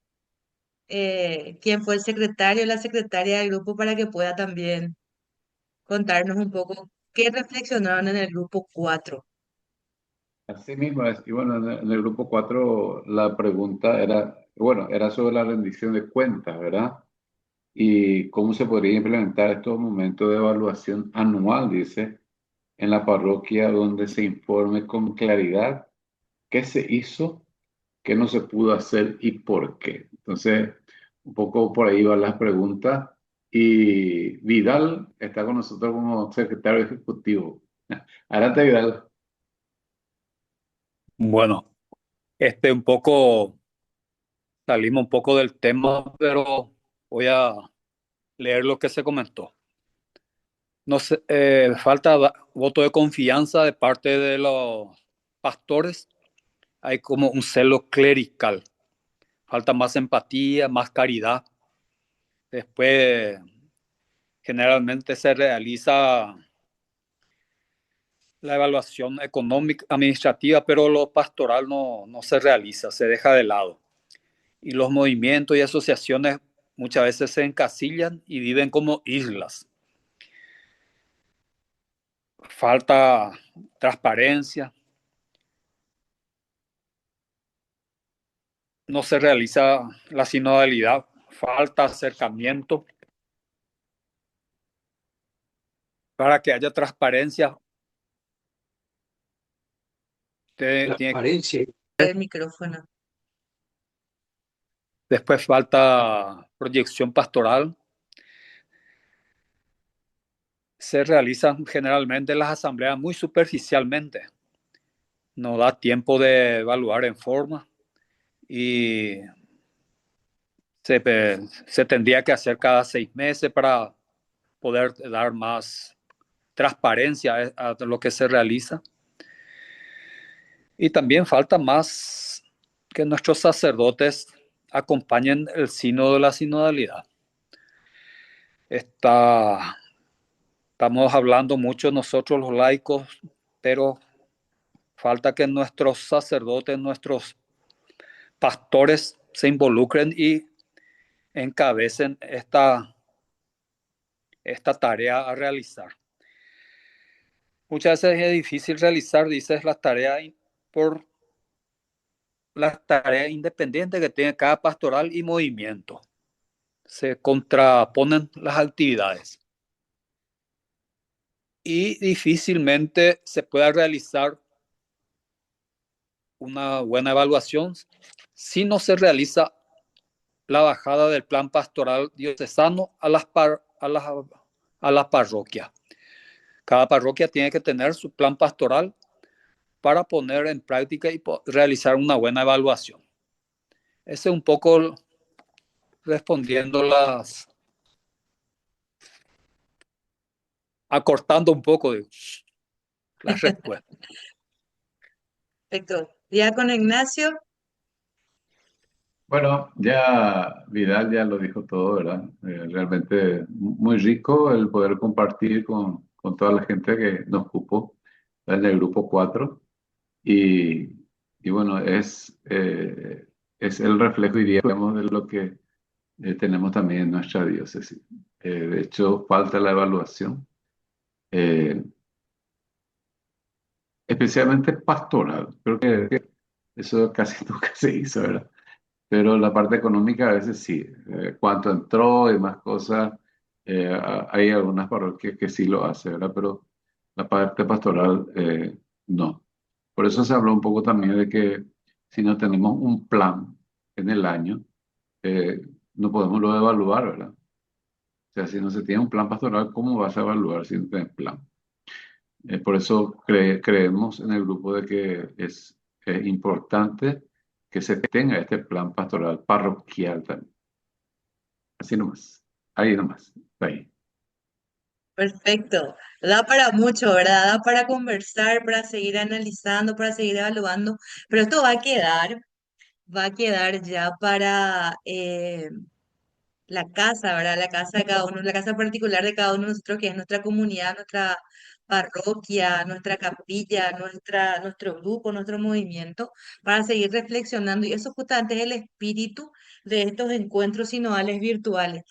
¿Quién fue el secretario o la secretaria del grupo para que pueda también contarnos un poco qué reflexionaron en el grupo 4? Así mismo es. Y bueno, en el grupo 4 la pregunta era, bueno, era sobre la rendición de cuentas, ¿verdad? Y cómo se podría implementar estos momentos de evaluación anual, dice, en la parroquia donde se informe con claridad qué se hizo, qué no se pudo hacer y por qué. Entonces, un poco por ahí van las preguntas. Y Vidal está con nosotros como secretario ejecutivo. Adelante, Vidal. Bueno, un poco, salimos un poco del tema, pero voy a leer lo que se comentó. No sé, falta voto de confianza de parte de los pastores. Hay como un celo clerical. Falta más empatía, más caridad. Después, generalmente se realiza la evaluación económica, administrativa, pero lo pastoral no se realiza, se deja de lado. Y los movimientos y asociaciones muchas veces se encasillan y viven como islas. Falta transparencia, no se realiza la sinodalidad, falta acercamiento. Para que haya transparencia, tiene, El micrófono. después falta proyección pastoral. Se realizan generalmente las asambleas muy superficialmente. No da tiempo de evaluar en forma y se tendría que hacer cada 6 meses para poder dar más transparencia a lo que se realiza. Y también falta más que nuestros sacerdotes acompañen el sínodo de la sinodalidad. Estamos hablando mucho nosotros los laicos, pero falta que nuestros sacerdotes, nuestros pastores se involucren y encabecen esta tarea a realizar. Muchas veces es difícil realizar, dices, por las tareas independientes que tiene cada pastoral y movimiento. Se contraponen las actividades y difícilmente se pueda realizar una buena evaluación si no se realiza la bajada del plan pastoral diocesano a la parroquia. Cada parroquia tiene que tener su plan pastoral para poner en práctica y realizar una buena evaluación. Ese es un poco respondiendo acortando un poco de las respuestas. Perfecto. Diácono Ignacio. Bueno, ya Vidal ya lo dijo todo, ¿verdad? Realmente muy rico el poder compartir con toda la gente que nos ocupó en el grupo 4. Y, y bueno, es el reflejo, diríamos, de lo que tenemos también en nuestra diócesis. De hecho, falta la evaluación, eh, especialmente pastoral. Creo que eso casi nunca se hizo, ¿verdad? Pero la parte económica a veces sí. Cuánto entró y más cosas. Hay algunas parroquias que sí lo hacen, ¿verdad? Pero la parte pastoral no. Por eso se habló un poco también de que si no tenemos un plan en el año, no podemos luego evaluar, ¿verdad? O sea, si no se tiene un plan pastoral, ¿cómo vas a evaluar si no tienes plan? Por eso creemos en el grupo de que es importante que se tenga este plan pastoral parroquial también. Así nomás. Ahí nomás. Ahí. Perfecto. Da para mucho, ¿verdad? Da para conversar, para seguir analizando, para seguir evaluando, pero esto va a quedar ya para la casa, ¿verdad? La casa de cada uno, la casa particular de cada uno de nosotros, que es nuestra comunidad, nuestra parroquia, nuestra capilla, nuestro grupo, nuestro movimiento, para seguir reflexionando. Y eso justamente es el espíritu de estos encuentros sinodales virtuales.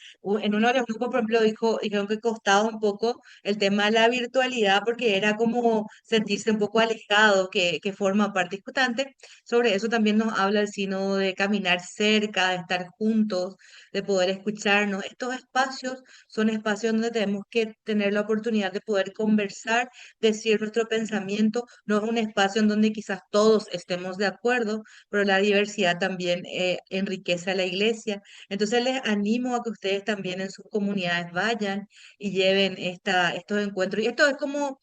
En uno de los grupos, por ejemplo, dijeron que costaba un poco el tema de la virtualidad porque era como sentirse un poco alejado, que forma parte. Y justamente sobre eso también nos habla el sínodo de caminar cerca, de estar juntos, de poder escucharnos. Estos espacios son espacios donde tenemos que tener la oportunidad de poder conversar, decir nuestro pensamiento. No es un espacio en donde quizás todos estemos de acuerdo, pero la diversidad también enriquece a la iglesia. Entonces les animo a que ustedes también en sus comunidades vayan y lleven estos encuentros. Y esto es como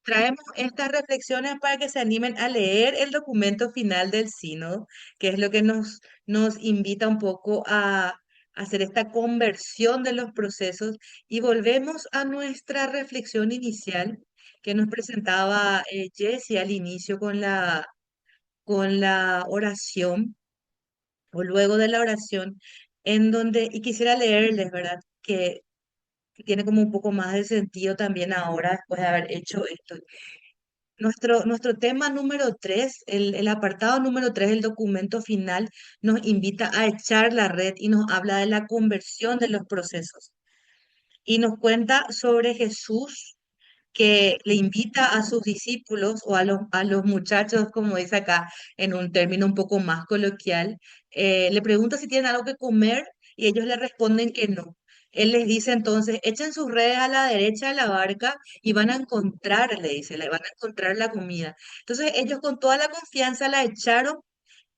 traemos estas reflexiones para que se animen a leer el documento final del sínodo, que es lo que nos invita un poco a hacer esta conversión de los procesos y volvemos a nuestra reflexión inicial que nos presentaba Jessie al inicio con la oración o luego de la oración, en donde, y quisiera leerles, ¿verdad? Que tiene como un poco más de sentido también ahora después de haber hecho esto. Nuestro tema número 3, el apartado número 3 del documento final, nos invita a echar la red y nos habla de la conversión de los procesos. Y nos cuenta sobre Jesús que le invita a sus discípulos o a los muchachos, como dice acá, en un término un poco más coloquial, le pregunta si tienen algo que comer y ellos le responden que no. Él les dice entonces, echen sus redes a la derecha de la barca y van a encontrar, le dice, le van a encontrar la comida. Entonces ellos con toda la confianza la echaron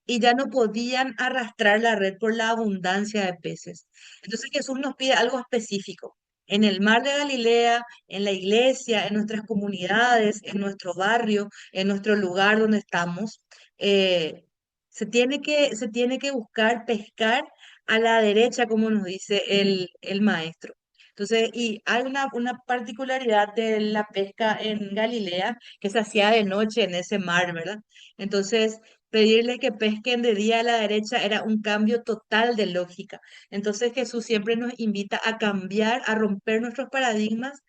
y ya no podían arrastrar la red por la abundancia de peces. Entonces Jesús nos pide algo específico. En el mar de Galilea, en la iglesia, en nuestras comunidades, en nuestro barrio, en nuestro lugar donde estamos, eh, se tiene que buscar pescar a la derecha, como nos dice el maestro. Entonces, y hay una particularidad de la pesca en Galilea que se hacía de noche en ese mar, ¿verdad? Entonces, pedirle que pesquen de día a la derecha era un cambio total de lógica. Entonces Jesús siempre nos invita a cambiar, a romper nuestros paradigmas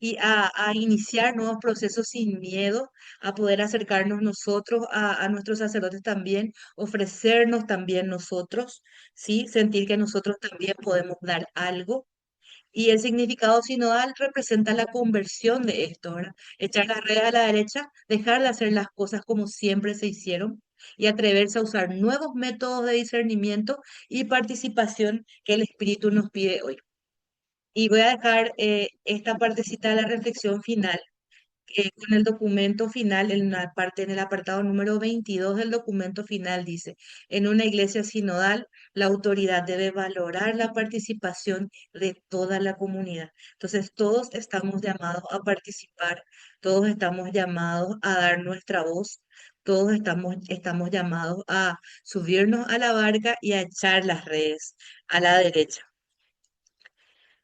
y a iniciar nuevos procesos sin miedo, a poder acercarnos nosotros a nuestros sacerdotes también, ofrecernos también nosotros, ¿sí? Sentir que nosotros también podemos dar algo. Y el significado sinodal representa la conversión de esto, ¿verdad? Echar las redes a la derecha, dejar de hacer las cosas como siempre se hicieron y atreverse a usar nuevos métodos de discernimiento y participación que el Espíritu nos pide hoy. Y voy a dejar esta partecita de la reflexión final con el documento final, en la parte, en el apartado número 22 del documento final, dice, en una iglesia sinodal, la autoridad debe valorar la participación de toda la comunidad. Entonces, todos estamos llamados a participar, todos estamos llamados a dar nuestra voz, todos estamos llamados a subirnos a la barca y a echar las redes a la derecha.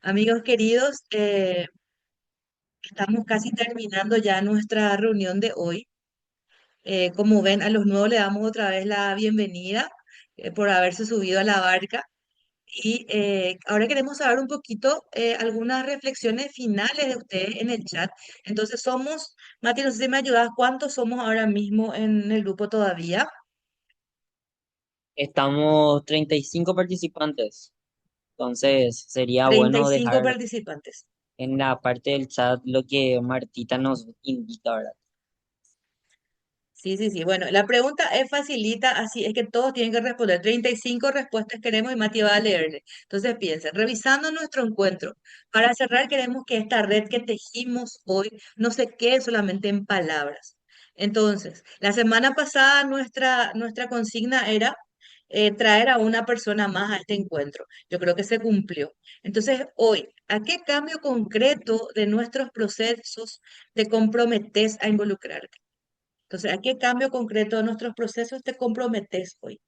Amigos queridos, estamos casi terminando ya nuestra reunión de hoy. Como ven, a los nuevos le damos otra vez la bienvenida por haberse subido a la barca. Y ahora queremos saber un poquito algunas reflexiones finales de ustedes en el chat. Entonces Mati, no sé si me ayudas, ¿cuántos somos ahora mismo en el grupo todavía? Estamos 35 participantes, entonces sería Treinta y bueno cinco dejar participantes. en la parte del chat lo que Martita nos indica, ¿verdad? Sí, sí, sí. Bueno, la pregunta es facilita, así es que todos tienen que responder. 35 respuestas queremos y Mati va a leerle. Entonces piensen, revisando nuestro encuentro, para cerrar queremos que esta red que tejimos hoy no se quede solamente en palabras. Entonces, la semana pasada nuestra consigna era traer a una persona más a este encuentro. Yo creo que se cumplió. Entonces, hoy, ¿a qué cambio concreto de nuestros procesos te comprometes a involucrarte? Entonces, ¿a qué cambio concreto de nuestros procesos te comprometes hoy?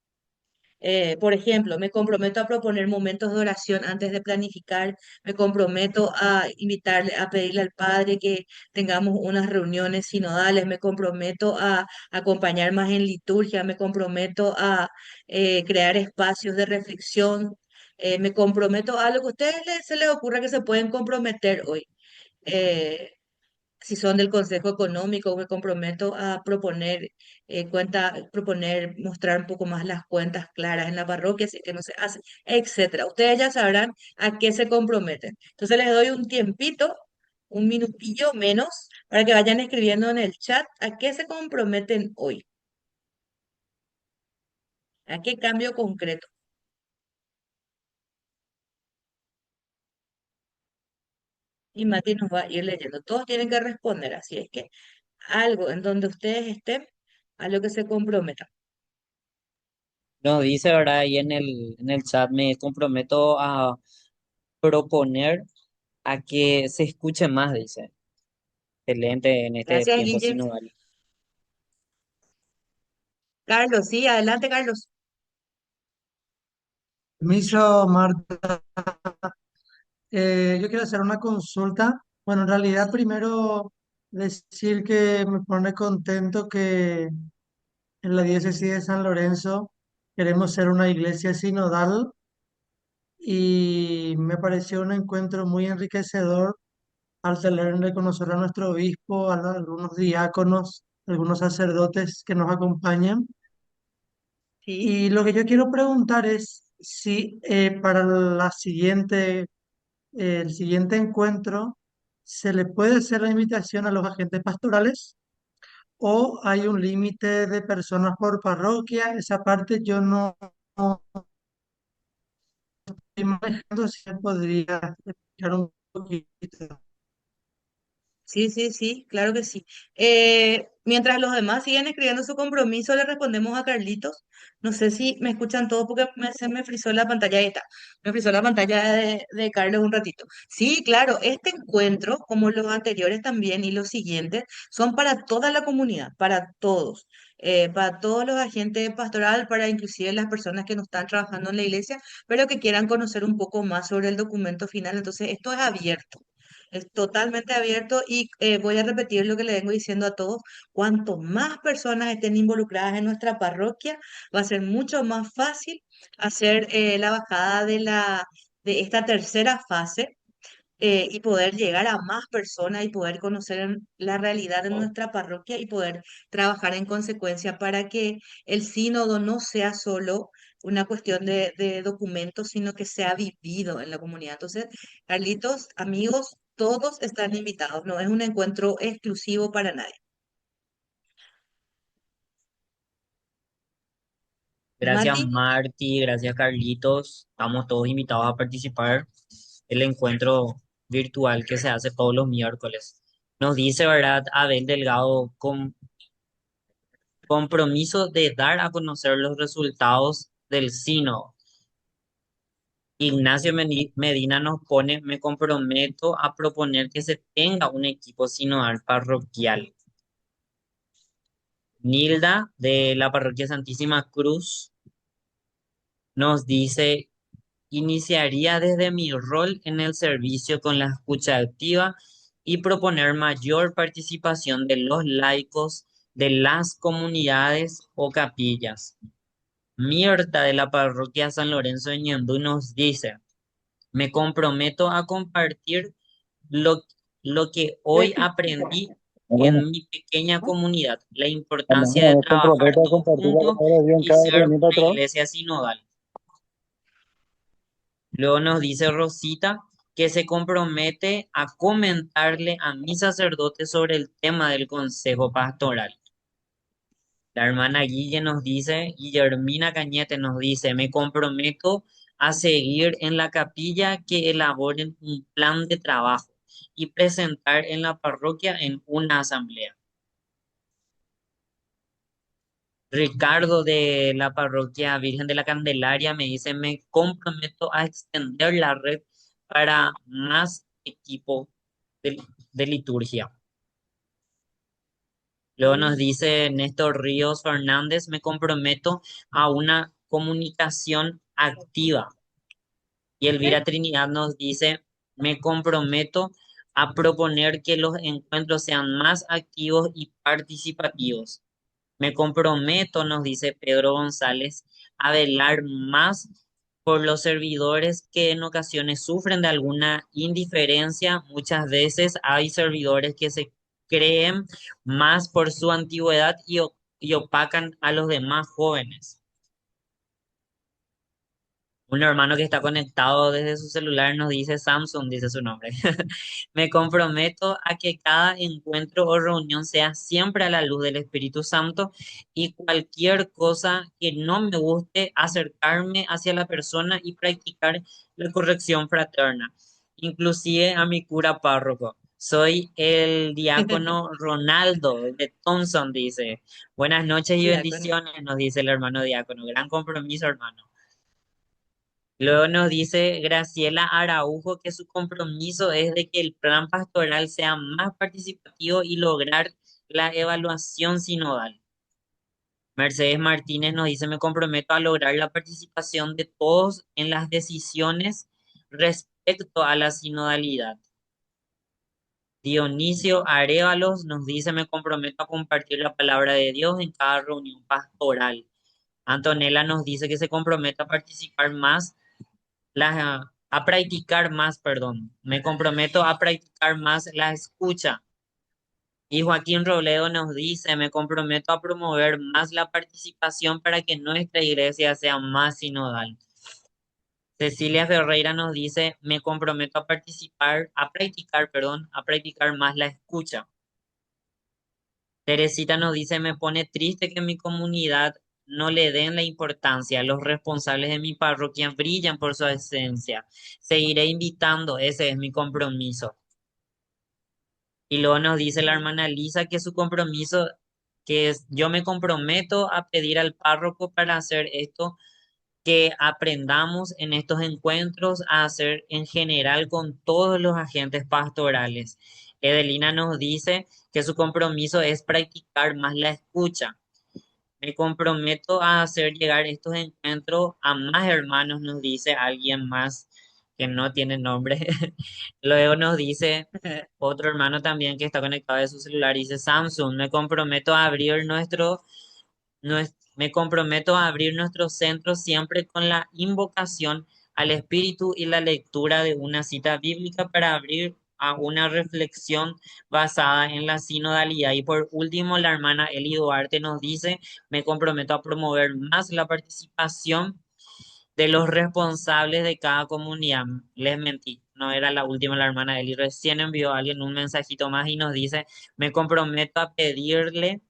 Por ejemplo, me comprometo a proponer momentos de oración antes de planificar, me comprometo a invitarle, a pedirle al Padre que tengamos unas reuniones sinodales, me comprometo a acompañar más en liturgia, me comprometo a crear espacios de reflexión, me comprometo a lo que a ustedes se les ocurra que se pueden comprometer hoy. Eh, si son del Consejo Económico, me comprometo a proponer mostrar un poco más las cuentas claras en la parroquia, así que no se hace, etcétera. Ustedes ya sabrán a qué se comprometen. Entonces les doy un tiempito, un minutillo menos, para que vayan escribiendo en el chat a qué se comprometen hoy, a qué cambio concreto. Y Mati nos va a ir leyendo. Todos tienen que responder, así es que algo en donde ustedes estén, a lo que se comprometan. Nos dice, ¿verdad? Ahí en el chat me comprometo a proponer a que se escuche más, dice. Excelente en este Gracias, tiempo Guille. sinodal. Carlos, sí, adelante, Carlos. Permiso, Marta. Yo quiero hacer una consulta. Bueno, en realidad primero decir que me pone contento que en la diócesis de San Lorenzo queremos ser una iglesia sinodal y me pareció un encuentro muy enriquecedor al tener de conocer a nuestro obispo, algunos diáconos, algunos sacerdotes que nos acompañan. Sí. Y lo que yo quiero preguntar es si para el siguiente encuentro se le puede hacer la invitación a los agentes pastorales o hay un límite de personas por parroquia. Esa parte yo no estoy manejando, si me podría explicar un poquito. Sí, sí, sí, claro que sí. Mientras los demás siguen escribiendo su compromiso, le respondemos a Carlitos. No sé si me escuchan todos porque se me frizó la pantalla. Ahí está. Me frizó la pantalla de Carlos un ratito. Sí, claro, este encuentro, como los anteriores también y los siguientes, son para toda la comunidad, para todos los agentes pastoral, para inclusive las personas que no están trabajando en la iglesia, pero que quieran conocer un poco más sobre el documento final. Entonces, esto es abierto. Es totalmente abierto y voy a repetir lo que le vengo diciendo a todos. Cuanto más personas estén involucradas en nuestra parroquia, va a ser mucho más fácil hacer la bajada de esta tercera fase y poder llegar a más personas y poder conocer la realidad de nuestra parroquia y poder trabajar en consecuencia para que el sínodo no sea solo una cuestión de documentos, sino que sea vivido en la comunidad. Entonces, Carlitos, amigos, todos están invitados, no es un encuentro exclusivo para nadie. ¿Y Gracias Mati? Marti, gracias Carlitos. Estamos todos invitados a participar el encuentro virtual que se hace todos los miércoles. Nos dice, ¿verdad? Abel Delgado, con compromiso de dar a conocer los resultados del sínodo. Ignacio Medina nos pone, me comprometo a proponer que se tenga un equipo sinodal parroquial. Nilda, de la Parroquia Santísima Cruz, nos dice, iniciaría desde mi rol en el servicio con la escucha activa y proponer mayor participación de los laicos de las comunidades o capillas. Mirta, de la Parroquia San Lorenzo de Ñemby, nos dice, me comprometo a compartir lo, lo que hoy aprendí Bueno, en mi pequeña comunidad, la importancia de hermano, me trabajar comprometo a todos compartir la juntos palabra de Dios en y cada ser reunión una patrón. iglesia sinodal. Luego nos dice Rosita que se compromete a comentarle a mi sacerdote sobre el tema del consejo pastoral. La hermana Guille nos dice, Guillermina Cañete nos dice, me comprometo a seguir en la capilla que elaboren un plan de trabajo y presentar en la parroquia en una asamblea. Ricardo de la parroquia Virgen de la Candelaria me dice, me comprometo a extender la red para más equipo de, de liturgia. Luego nos dice Néstor Ríos Fernández, me comprometo a una comunicación activa. Y Elvira Trinidad nos dice, me comprometo a proponer que los encuentros sean más activos y participativos. Me comprometo, nos dice Pedro González, a velar más por los servidores que en ocasiones sufren de alguna indiferencia. Muchas veces hay servidores que se creen más por su antigüedad y opacan a los demás jóvenes. Un hermano que está conectado desde su celular nos dice Samsung, dice su nombre. Me comprometo a que cada encuentro o reunión sea siempre a la luz del Espíritu Santo y cualquier cosa que no me guste, acercarme hacia la persona y practicar la corrección fraterna, inclusive a mi cura párroco. Soy el diácono Ronaldo de Thompson, dice. Buenas noches y Diácono. bendiciones, nos dice el hermano diácono. Gran compromiso, hermano. Luego nos dice Graciela Araujo que su compromiso es de que el plan pastoral sea más participativo y lograr la evaluación sinodal. Mercedes Martínez nos dice, me comprometo a lograr la participación de todos en las decisiones respecto a la sinodalidad. Dionisio Arévalos nos dice, me comprometo a compartir la palabra de Dios en cada reunión pastoral. Antonella nos dice que se compromete a participar más a practicar más, perdón. Me comprometo a practicar más la escucha. Y Joaquín Robledo nos dice, me comprometo a promover más la participación para que nuestra iglesia sea más sinodal. Cecilia Ferreira nos dice, me comprometo a practicar más la escucha. Teresita nos dice, me pone triste que en mi comunidad no le den la importancia. Los responsables de mi parroquia brillan por su esencia. Seguiré invitando, ese es mi compromiso. Y luego nos dice la hermana Lisa que su compromiso, que es, yo me comprometo a pedir al párroco para hacer esto, que aprendamos en estos encuentros a hacer en general con todos los agentes pastorales. Edelina nos dice que su compromiso es practicar más la escucha. Me comprometo a hacer llegar estos encuentros a más hermanos, nos dice alguien más que no tiene nombre. Luego nos dice otro hermano también que está conectado de su celular, dice Samsung, me comprometo a abrir me comprometo a abrir nuestro centro siempre con la invocación al Espíritu y la lectura de una cita bíblica para abrir a una reflexión basada en la sinodalidad. Y por último, la hermana Eli Duarte nos dice, me comprometo a promover más la participación de los responsables de cada comunidad. Les mentí, no era la última la hermana Eli. Recién envió a alguien un mensajito más y nos dice, me comprometo a pedirle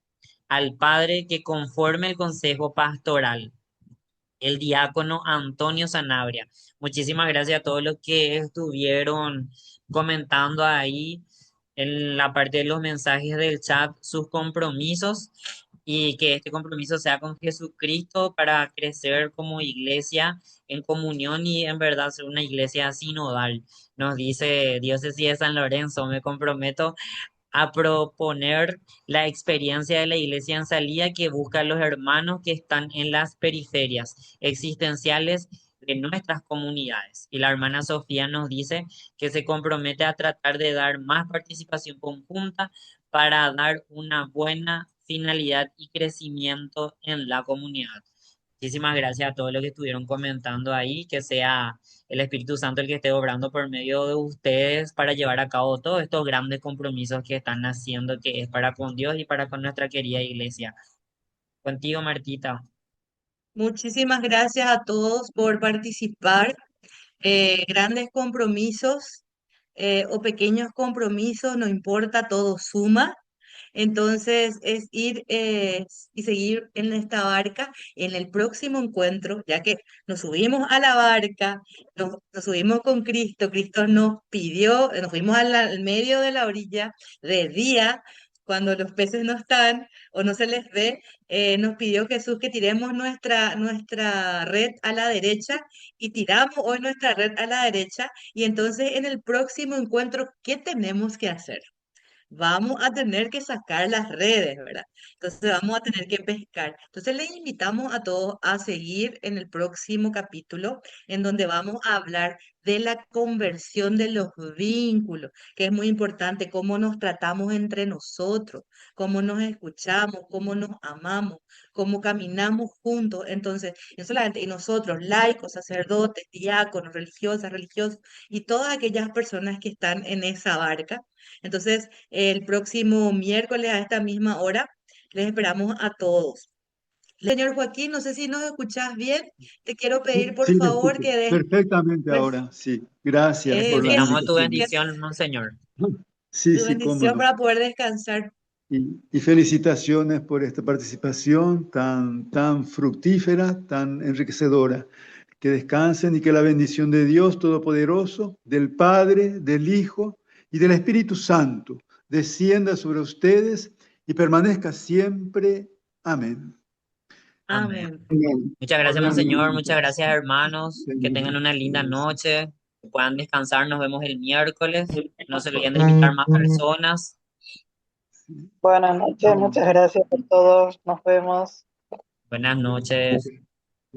al Padre que conforme el consejo pastoral, el diácono Antonio Sanabria. Muchísimas gracias a todos los que estuvieron comentando ahí en la parte de los mensajes del chat sus compromisos y que este compromiso sea con Jesucristo para crecer como iglesia en comunión y en verdad ser una iglesia sinodal. Nos dice Diócesis de San Lorenzo, me comprometo a proponer la experiencia de la iglesia en salida que busca a los hermanos que están en las periferias existenciales de nuestras comunidades. Y la hermana Sofía nos dice que se compromete a tratar de dar más participación conjunta para dar una buena finalidad y crecimiento en la comunidad. Muchísimas gracias a todos los que estuvieron comentando ahí, que sea el Espíritu Santo el que esté obrando por medio de ustedes para llevar a cabo todos estos grandes compromisos que están haciendo, que es para con Dios y para con nuestra querida iglesia. Contigo, Martita. Muchísimas gracias a todos por participar. Grandes compromisos o pequeños compromisos, no importa, todo suma. Entonces es ir y seguir en esta barca en el próximo encuentro, ya que nos subimos a la barca, nos subimos con Cristo, Cristo nos pidió, nos fuimos al medio de la orilla de día cuando los peces no están o no se les ve, nos pidió Jesús que tiremos nuestra red a la derecha y tiramos hoy nuestra red a la derecha y entonces en el próximo encuentro, ¿qué tenemos que hacer? Vamos a tener que sacar las redes, ¿verdad? Entonces vamos a tener que pescar. Entonces les invitamos a todos a seguir en el próximo capítulo, en donde vamos a hablar de la conversión de los vínculos, que es muy importante, cómo nos tratamos entre nosotros, cómo nos escuchamos, cómo nos amamos, cómo caminamos juntos. Entonces, no solamente y nosotros, laicos, sacerdotes, diáconos, religiosas, religiosos, y todas aquellas personas que están en esa barca. Entonces, el próximo miércoles a esta misma hora, les esperamos a todos. Señor Joaquín, no sé si nos escuchás bien. Te quiero pedir, por Sí, le favor, escucho que des perfectamente ahora, sí. Gracias por la Necesitamos tu invitación. bendición, Monseñor. Sí, tu sí, cómo bendición no. para poder descansar. Y felicitaciones por esta participación tan fructífera, tan enriquecedora. Que descansen y que la bendición de Dios Todopoderoso, del Padre, del Hijo y del Espíritu Santo descienda sobre ustedes y permanezca siempre. Amén. Amén. Amén. Muchas gracias, Monseñor. Muchas gracias, hermanos. Que tengan una linda noche. Que puedan descansar. Nos vemos el miércoles. No se olviden de invitar más personas. Buenas noches, muchas gracias a todos. Nos vemos. Buenas noches.